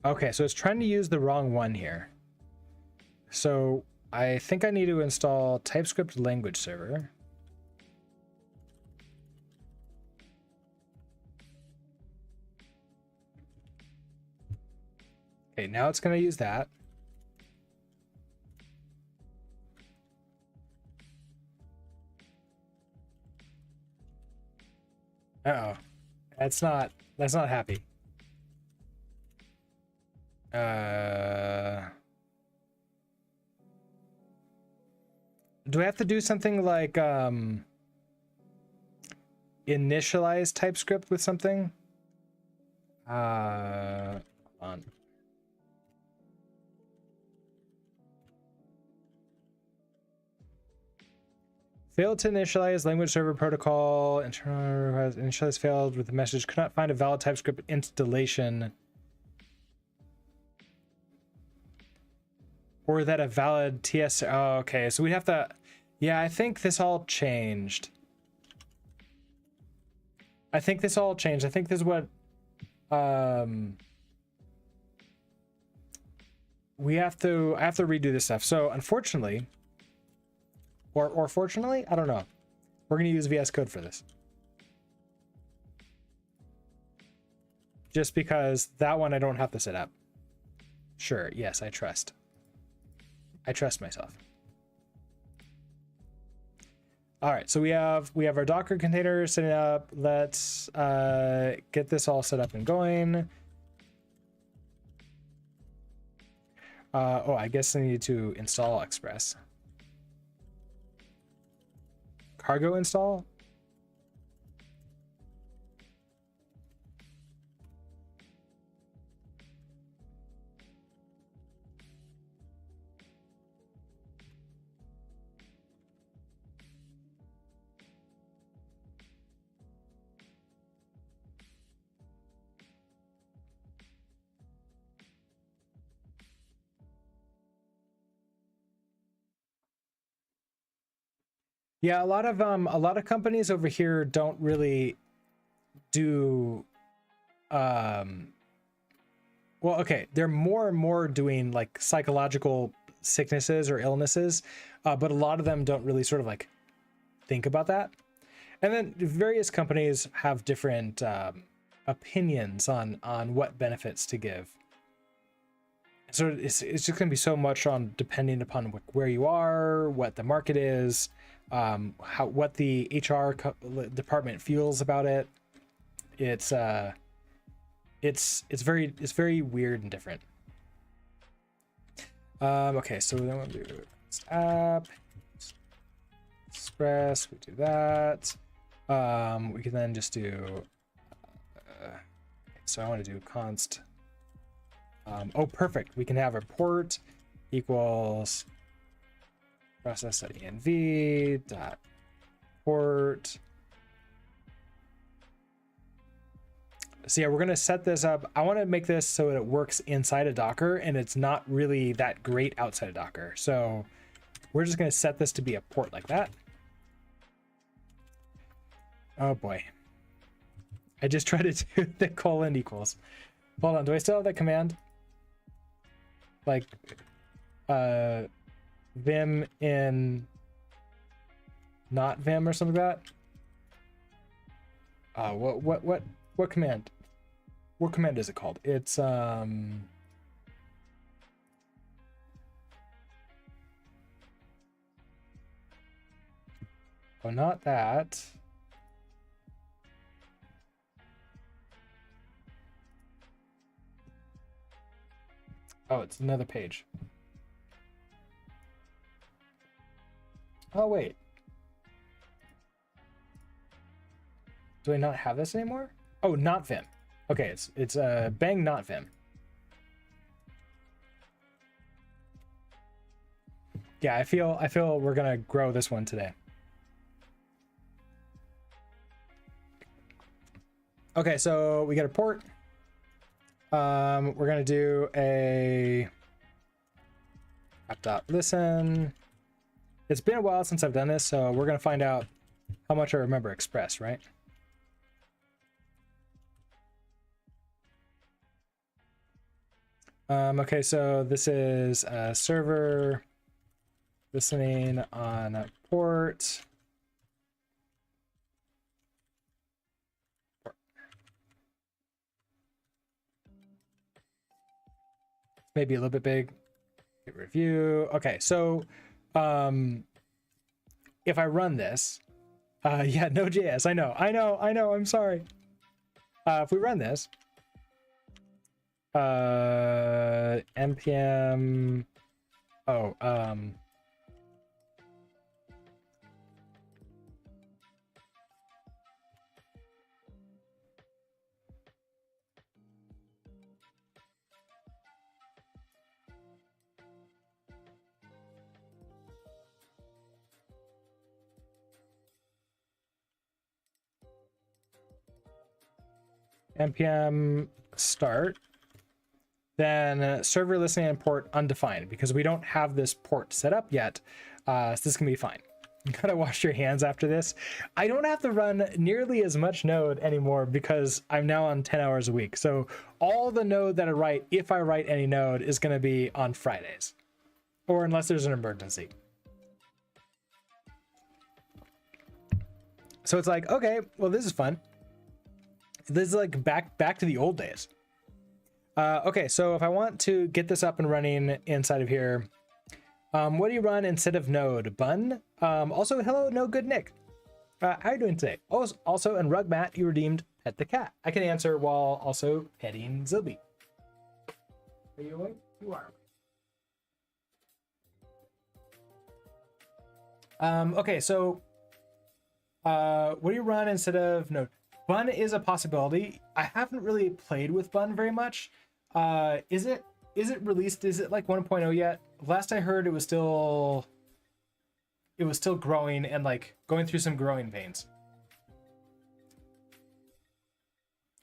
okay, so it's trying to use the wrong one here. So I think I need to install TypeScript language server. Okay, now it's going to use that. Uh-oh. That's not happy. Do I have to do something like initialize TypeScript with something? Hold on. Failed to initialize language server protocol. Internal has initialize failed with the message. Could not find a valid TypeScript installation. Or that a valid TS. Oh, okay, so we have to. Yeah, I think this all changed. I think this is what I have to redo this stuff. So unfortunately, or fortunately, I don't know. We're gonna use VS Code for this. Just because that one I don't have to set up. Sure, yes, I trust myself. All right, so we have our Docker container setting up. Let's get this all set up and going. Oh, I guess I need to install Express. Cargo install? Yeah, a lot of companies over here don't really do well, okay, they're more and more doing like psychological sicknesses or illnesses, but a lot of them don't really sort of like think about that. And then various companies have different opinions on what benefits to give. So it's just going to be so much on depending upon where you are, what the market is, what the HR department feels about it. It's it's very weird and different. Okay, so then we'll do app express. We do that. We can then just do. So I want to do const. Oh, perfect. We can have a port equals process.env dot port. So yeah, we're gonna set this up. I want to make this so that it works inside of Docker and it's not really that great outside of Docker. So we're just gonna set this to be a port like that. Oh boy. I just tried to do the colon equals. Hold on, do I still have that command? Like vim in not vim or something like that? What command? What command is it called? It's oh, not that. Oh, it's another page. Oh wait. Do I not have this anymore? Oh, not Vim. Okay, it's bang not Vim. Yeah, I feel we're gonna grow this one today. Okay, so we got a port. We're gonna do a app.listen. It's been a while since I've done this, so we're gonna find out how much I remember Express, right? Okay, so this is a server listening on a port. Maybe a little bit big. Hit review. Okay, so if I run this, yeah, Node.js, I know, I'm sorry. If we run this, npm, npm start, then server listening and port undefined, because we don't have this port set up yet. So this can be fine. You gotta wash your hands after this. I don't have to run nearly as much Node anymore because I'm now on 10 hours a week. So all the Node that I write, if I write any Node, is gonna be on Fridays, or unless there's an emergency. So it's like, okay, well, this is fun. This is like back to the old days. Okay, so if I want to get this up and running inside of here, what do you run instead of Node? Bun? Also, hello, no good Nick. How are you doing today? Also, and Rug Matt, you redeemed Pet the Cat. I can answer while also petting Zilby. Are you awake? You are. Okay, so what do you run instead of Node? Bun is a possibility. I haven't really played with Bun very much. Is it released? Is it like 1.0 yet? Last I heard, it was still growing and like going through some growing pains.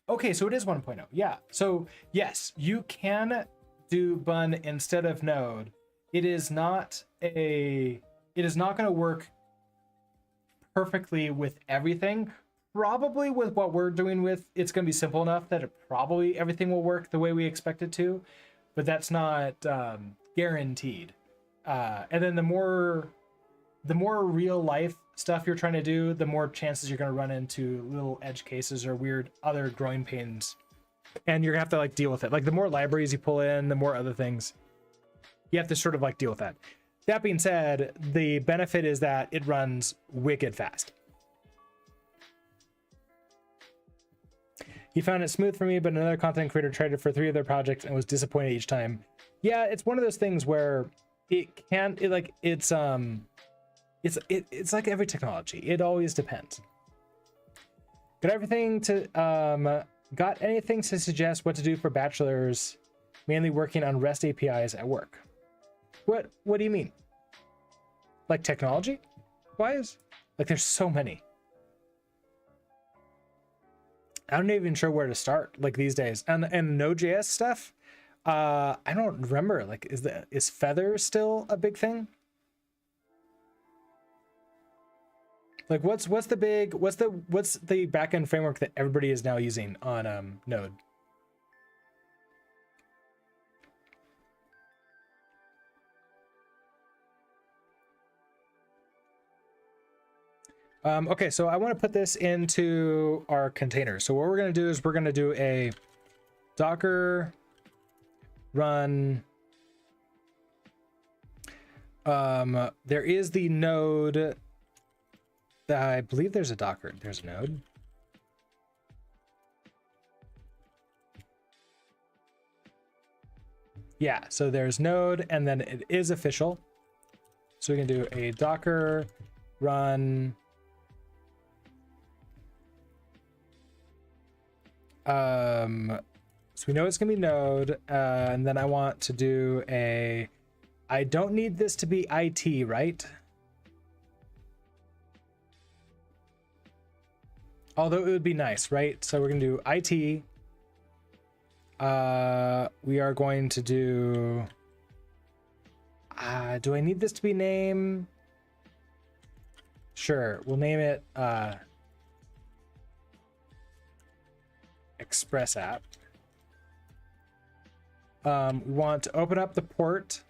Okay, so it is 1.0. Yeah. So yes, you can do Bun instead of Node. It is not going to work perfectly with everything. Probably with what we're doing with, it's going to be simple enough that everything will work the way we expect it to, but that's not guaranteed. And then the more real life stuff you're trying to do, the more chances you're going to run into little edge cases or weird other growing pains, and you're gonna have to like deal with it. Like the more libraries you pull in, the more other things you have to sort of like deal with that. That being said, the benefit is that it runs wicked fast. He found it smooth for me, but another content creator tried it for 3 of their projects and was disappointed each time. Yeah, it's one of those things where it's like every technology. It always depends. Got anything to suggest what to do for bachelors mainly working on REST APIs at work? What do you mean? Like technology wise? Like there's so many. I'm not even sure where to start like these days. And Node.js stuff, I don't remember. Like is Feather still a big thing? Like what's the backend framework that everybody is now using on Node? Okay, so I want to put this into our container. So what we're going to do is we're going to do a Docker run. There is the node. I believe there's a Docker. There's a node. Yeah, so there's node, and then it is official. So we can do a Docker run. So we know it's gonna be node, and then I want to do I don't need this to be IT, right? Although it would be nice, right? So we're gonna do IT. We are going to do, do I need this to be name? Sure, we'll name it, Express app. We want to open up the port.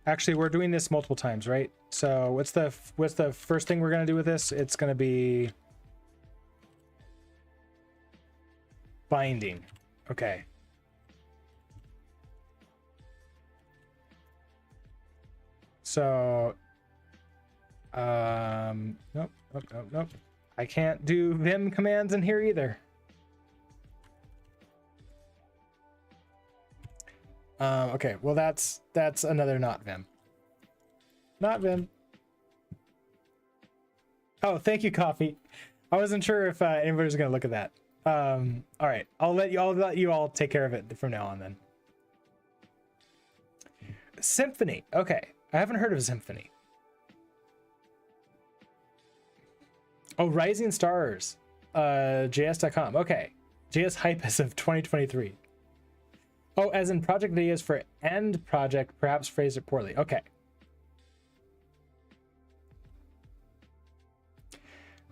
Actually, we're doing this multiple times, right? So what's the first thing we're going to do with this? It's going to be binding. Okay. So nope. I can't do vim commands in here either. Okay, well that's another not vim. Not vim. Oh, thank you, Coffee. I wasn't sure if anybody was gonna look at that. All right, I'll let you all take care of it from now on then. Symfony. Okay, I haven't heard of Symfony. Oh, Rising Stars, JS.com. Okay, JS Hype as of 2023. Oh, as in project ideas for end project, perhaps phrased it poorly. Okay.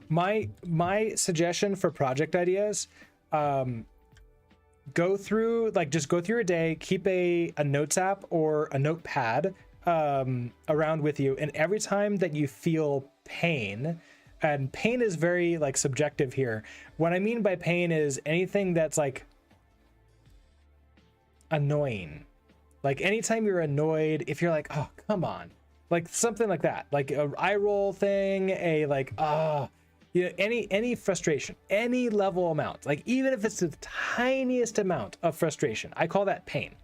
My suggestion for project ideas, go through a day, keep a notes app or a notepad around with you, and every time that you feel pain, and pain is very like subjective here. What I mean by pain is anything that's like annoying. Like anytime you're annoyed, if you're like, oh, come on, like something like that, like a eye roll thing, a like, you know, any frustration, any level amount, like even if it's the tiniest amount of frustration, I call that pain.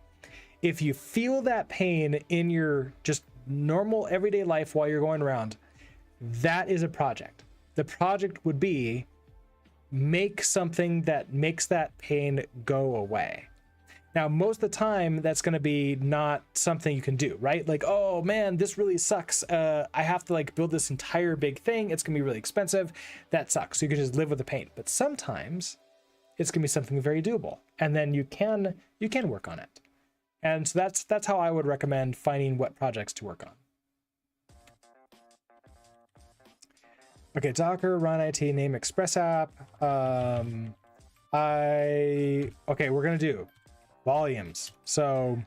If you feel that pain in your just normal everyday life while you're going around, that is a project. The project would be make something that makes that pain go away. Now, most of the time, that's going to be not something you can do, right? Like, oh man, this really sucks. I have to like build this entire big thing. It's going to be really expensive. That sucks. So you can just live with the pain. But sometimes it's going to be something very doable, and then you can work on it. And so that's how I would recommend finding what projects to work on. Okay, Docker run IT name Express app. Okay, we're gonna do volumes. So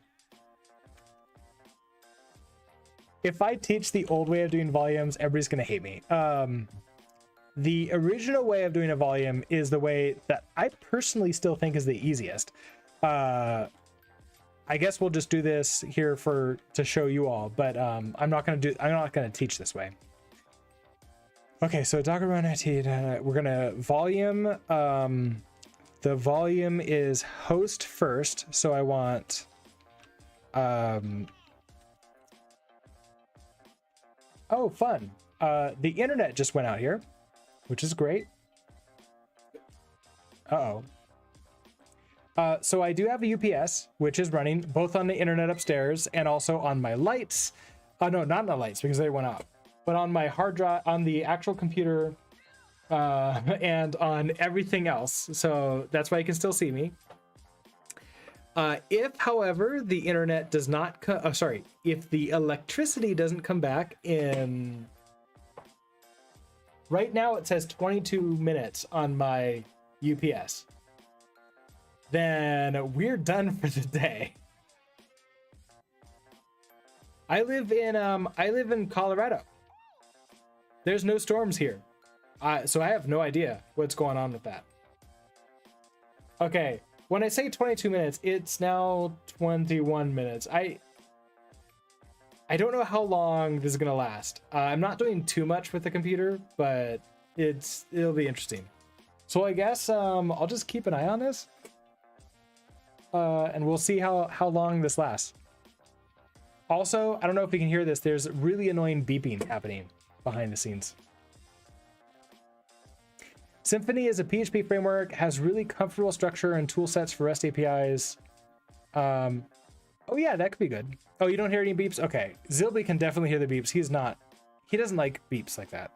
if I teach the old way of doing volumes, everybody's gonna hate me. The original way of doing a volume is the way that I personally still think is the easiest. I guess we'll just do this here to show you all, but I'm not gonna teach this way. Okay, so Docker run IT, we're gonna volume. The volume is host first, so I want oh, fun. The internet just went out here, which is great. Uh-oh. So I do have a UPS, which is running both on the internet upstairs and also on my lights. No, not on the lights because they went out, but on my hard drive, on the actual computer, and on everything else. So that's why you can still see me. If, however, the internet does not if the electricity doesn't come back in, right now it says 22 minutes on my UPS, then we're done for the day. I live in Colorado. There's no storms here. So I have no idea what's going on with that. Okay, when I say 22 minutes, it's now 21 minutes. I don't know how long this is gonna last. I'm not doing too much with the computer, but it'll be interesting. So I guess I'll just keep an eye on this, and we'll see how long this lasts. Also, I don't know if you can hear this. There's really annoying beeping happening behind the scenes. Symfony is a PHP framework, has really comfortable structure and tool sets for REST APIs. Oh yeah, that could be good. Oh, you don't hear any beeps? Okay, Zilby can definitely hear the beeps. He doesn't like beeps like that.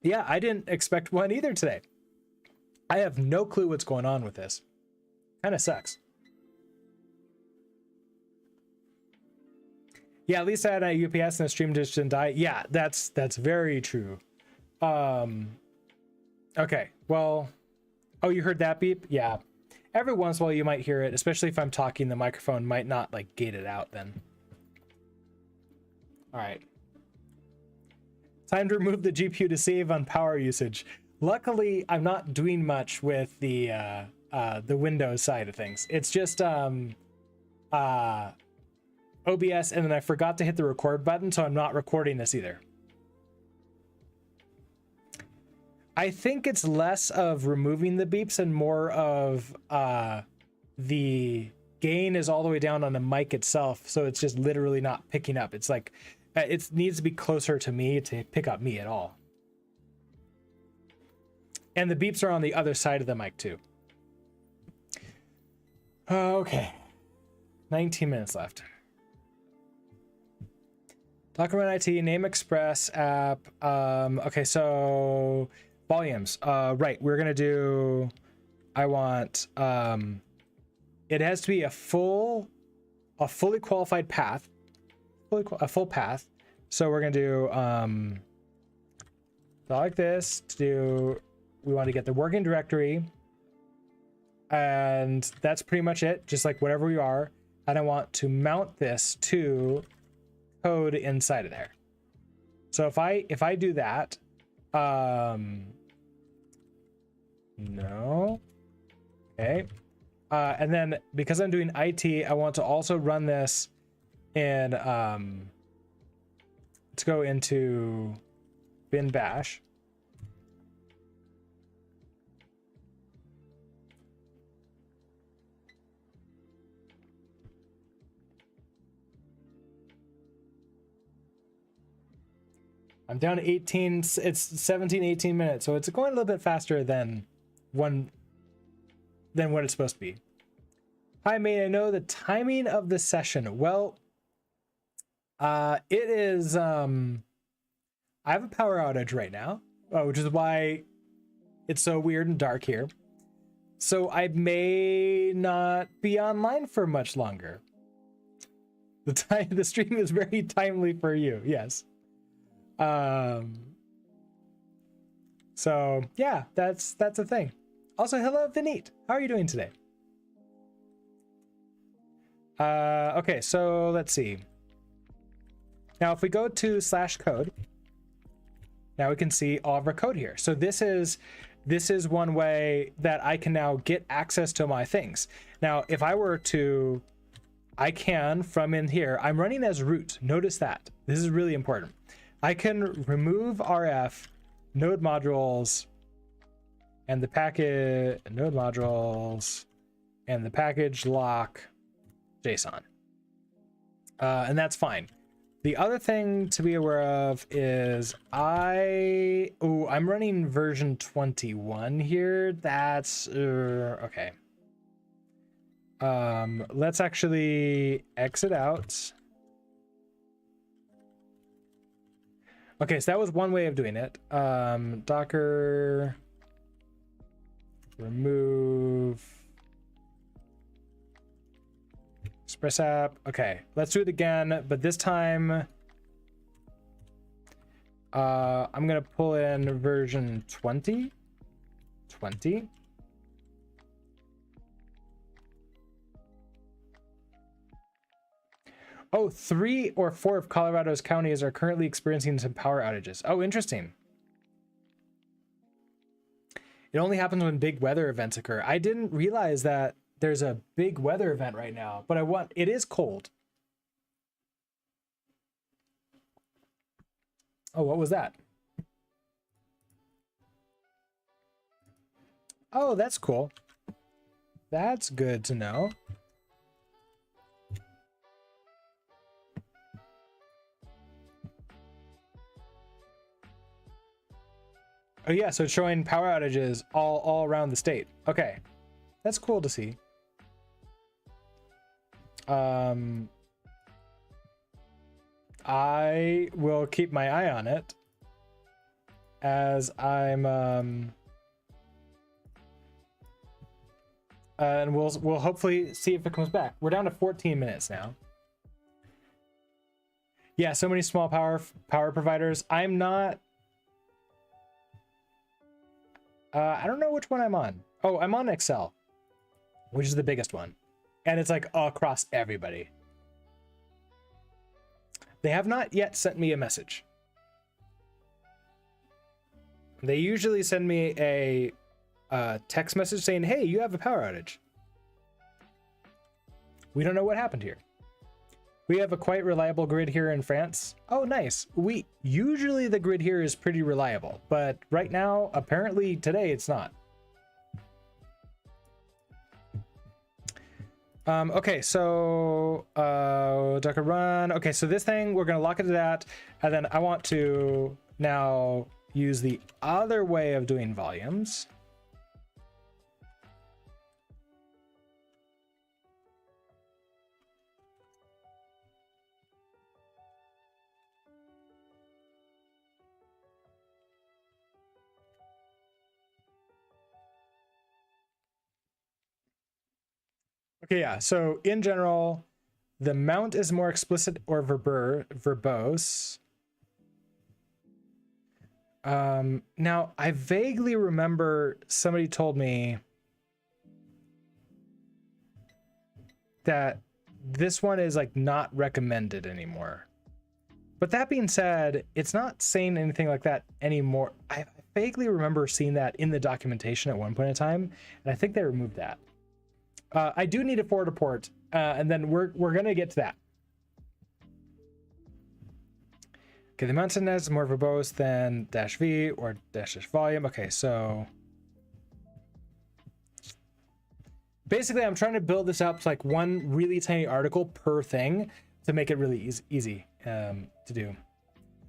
Yeah, I didn't expect one either today. I have no clue what's going on with this. Kind of sucks. Yeah, at least I had a UPS and the stream just didn't die. Yeah, that's very true. Okay, well, oh, you heard that beep? Yeah. Every once in a while you might hear it, especially if I'm talking, the microphone might not like gate it out then. All right. Time to remove the GPU to save on power usage. Luckily, I'm not doing much with the Windows side of things. It's just OBS, and then I forgot to hit the record button, so I'm not recording this either. I think it's less of removing the beeps and more of the gain is all the way down on the mic itself, so it's just literally not picking up. It's like it needs to be closer to me to pick up me at all. And the beeps are on the other side of the mic too. Okay, 19 minutes left. Docker Run IT, Name Express app. Okay, so volumes. Right, we're gonna do. I want. It has to be a fully qualified path, a full path. So we're gonna do like this to do. We want to get the working directory, and that's pretty much it. Just like whatever we are, and I want to mount this to code inside of there. So if I do that, no, okay, and then because I'm doing IT, I want to also run this in let's go into bin bash. I'm down to 18, it's 17, 18 minutes, so it's going a little bit faster than what it's supposed to be. Hi, may I know the timing of the session? Well, it is, I have a power outage right now, which is why it's so weird and dark here. So I may not be online for much longer. The stream is very timely for you, yes. So yeah, that's a thing. Also, hello Vineet, how are you doing today? Okay, so let's see. Now if we go to /code, now we can see all of our code here. So this is one way that I can now get access to my things. Now if I were to I can, from in here, I'm running as root. Notice that. This is really important. I can remove RF, node modules, and the package, node modules, and the package lock JSON. And that's fine. The other thing to be aware of is I'm running version 21 here. That's okay. Let's actually exit out. Okay, so that was one way of doing it. Docker remove Express app. Okay, let's do it again, but this time I'm gonna pull in version 20. Oh, 3 or 4 of Colorado's counties are currently experiencing some power outages. Oh, interesting. It only happens when big weather events occur. I didn't realize that there's a big weather event right now, but it is cold. Oh, what was that? Oh, that's cool. That's good to know. Oh yeah, so it's showing power outages all around the state. Okay, that's cool to see. I will keep my eye on it as I'm and we'll hopefully see if it comes back. We're down to 14 minutes now. Yeah, so many small power providers. I'm not. I don't know which one I'm on. Oh, I'm on Excel, which is the biggest one. And it's like across everybody. They have not yet sent me a message. They usually send me a text message saying, hey, you have a power outage. We don't know what happened here. We have a quite reliable grid here in France. Oh, nice. Usually the grid here is pretty reliable, but right now, apparently today it's not. Okay, so Docker run. Okay, so this thing, we're gonna lock it to that, and then I want to now use the other way of doing volumes. Okay, yeah, so in general, the mount is more explicit or verbose. Now, I vaguely remember somebody told me that this one is like not recommended anymore. But that being said, it's not saying anything like that anymore. I vaguely remember seeing that in the documentation at one point in time, and I think they removed that. I do need a forward report, and then we're gonna get to that. Okay, the mountain is more verbose than -v or -volume. Okay, so basically I'm trying to build this up to like one really tiny article per thing to make it really easy to do.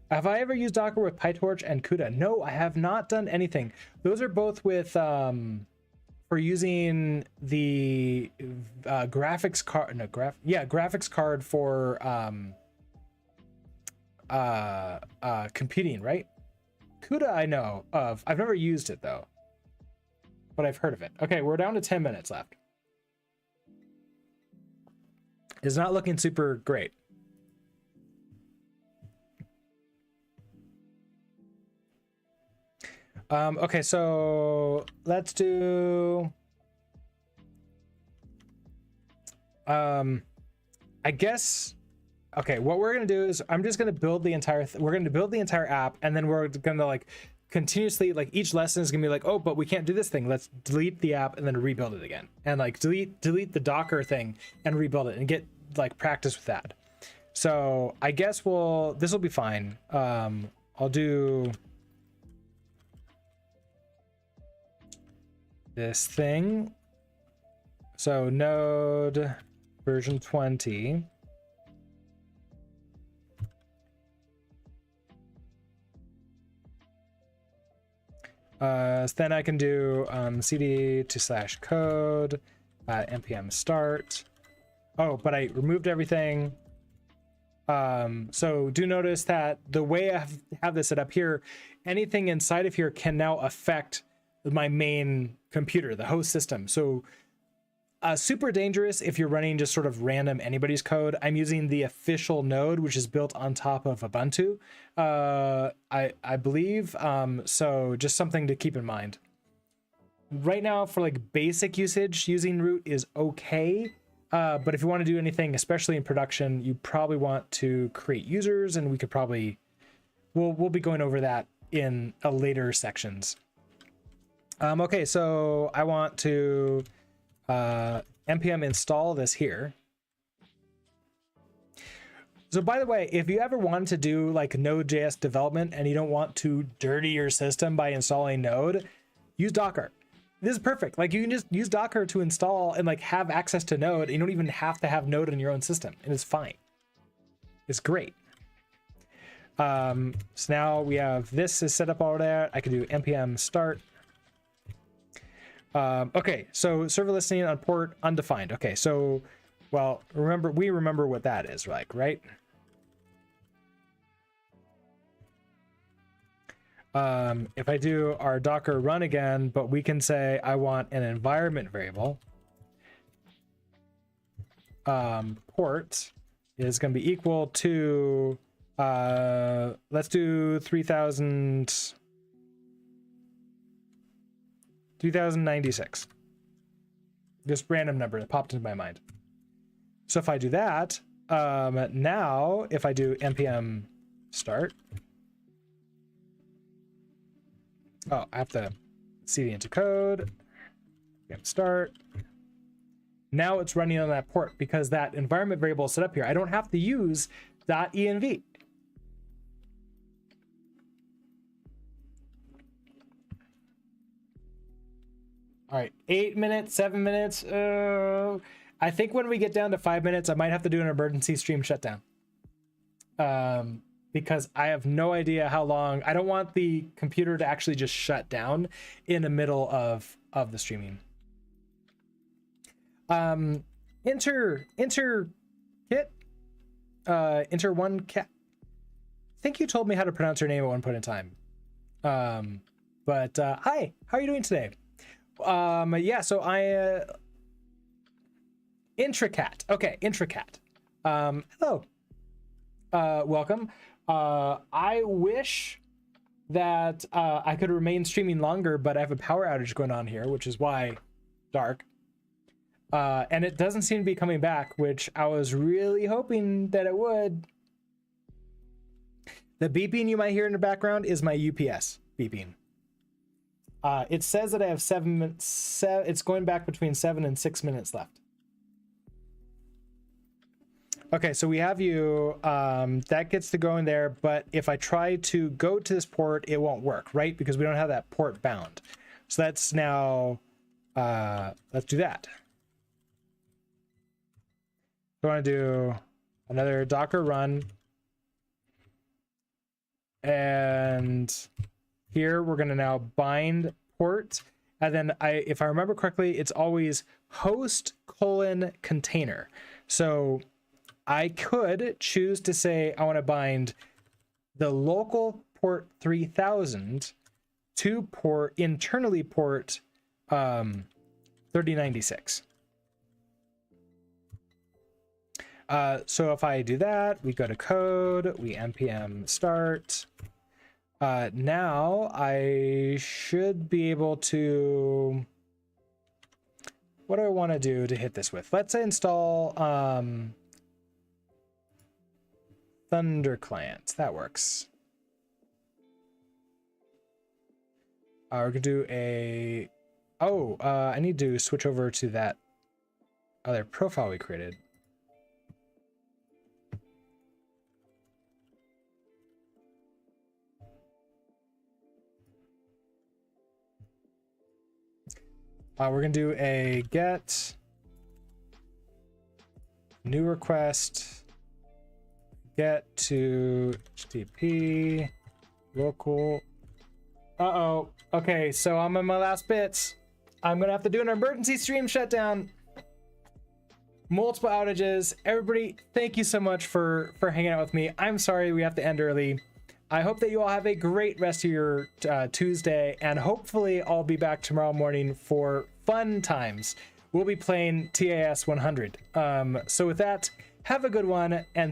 Have I ever used Docker with PyTorch and CUDA? No, I have not done anything. Those are both with for using the graphics card. No, graphics card for computing, right? CUDA I know of. I've never used it though, but I've heard of it. Okay, we're down to 10 minutes left. It's not looking super great. Okay, so let's do I guess, okay, what we're gonna do is I'm just gonna build the entire we're gonna build the entire app, and then we're gonna like continuously, like each lesson is gonna be like, oh, but we can't do this thing, let's delete the app and then rebuild it again, and like delete the Docker thing and rebuild it, and like practice with that. So I guess this will be fine. I'll do this thing. So node version 20. So then I can do cd to /code npm start. Oh, but I removed everything. So do notice that the way I have this set up here, anything inside of here can now affect my main computer, the host system. So super dangerous if you're running just sort of random anybody's code. I'm using the official node, which is built on top of Ubuntu, I believe. So just something to keep in mind. Right now, for like basic usage, using root is okay. But if you want to do anything, especially in production, you probably want to create users, and we could probably, we'll be going over that in a later sections. Okay, so I want to npm install this here. So by the way, if you ever wanted to do like Node.js development and you don't want to dirty your system by installing Node, use Docker. This is perfect. Like you can just use Docker to install and like have access to Node. You don't even have to have Node in your own system, and it's fine. It's great. So now we have this is set up all that. I can do npm start. Okay, so server listening on port undefined. Okay, so well, we remember what that is like, right? If I do our Docker run again, but we can say I want an environment variable. Port is going to be equal to let's do 3096. Just random number that popped into my mind. So if I do that, now if I do npm start, oh, I have to cd into code, npm start. Now it's running on that port because that environment variable is set up here. I don't have to use .env. All right, 8 minutes, 7 minutes. I think when we get down to 5 minutes, I might have to do an emergency stream shutdown. Because I have no idea how long. I don't want the computer to actually just shut down in the middle of the streaming. Enter kit. Enter one cat. I think you told me how to pronounce your name at one point in time. But hi, how are you doing today? Yeah, so I Intracat. Okay, Intracat. Hello. Welcome. I wish that I could remain streaming longer, but I have a power outage going on here, which is why dark. And it doesn't seem to be coming back, which I was really hoping that it would. The beeping you might hear in the background is my UPS beeping. It says that I have 7 minutes. It's going back between 7 and 6 minutes left. Okay, so we have you. That gets to go in there, but if I try to go to this port, it won't work, right? Because we don't have that port bound. So that's now. Let's do that. I want to do another Docker run, and here we're going to now bind port, and then if I remember correctly, it's always host : container. So I could choose to say I want to bind the local port 3000 to internally port 3096. So if I do that, we go to code, we npm start. Now I should be able to, what do I want to do to hit this with? Let's install Thunderclient. That works. We're gonna do a, I need to switch over to that other profile we created. We're gonna do a get new request, get to HTTP local. Uh-oh. Okay, so I'm in my last bits. I'm gonna have to do an emergency stream shutdown. Multiple outages. Everybody, thank you so much for hanging out with me. I'm sorry we have to end early. I hope that you all have a great rest of your Tuesday, and hopefully I'll be back tomorrow morning for fun times. We'll be playing TAS 100. So with that, have a good one, and see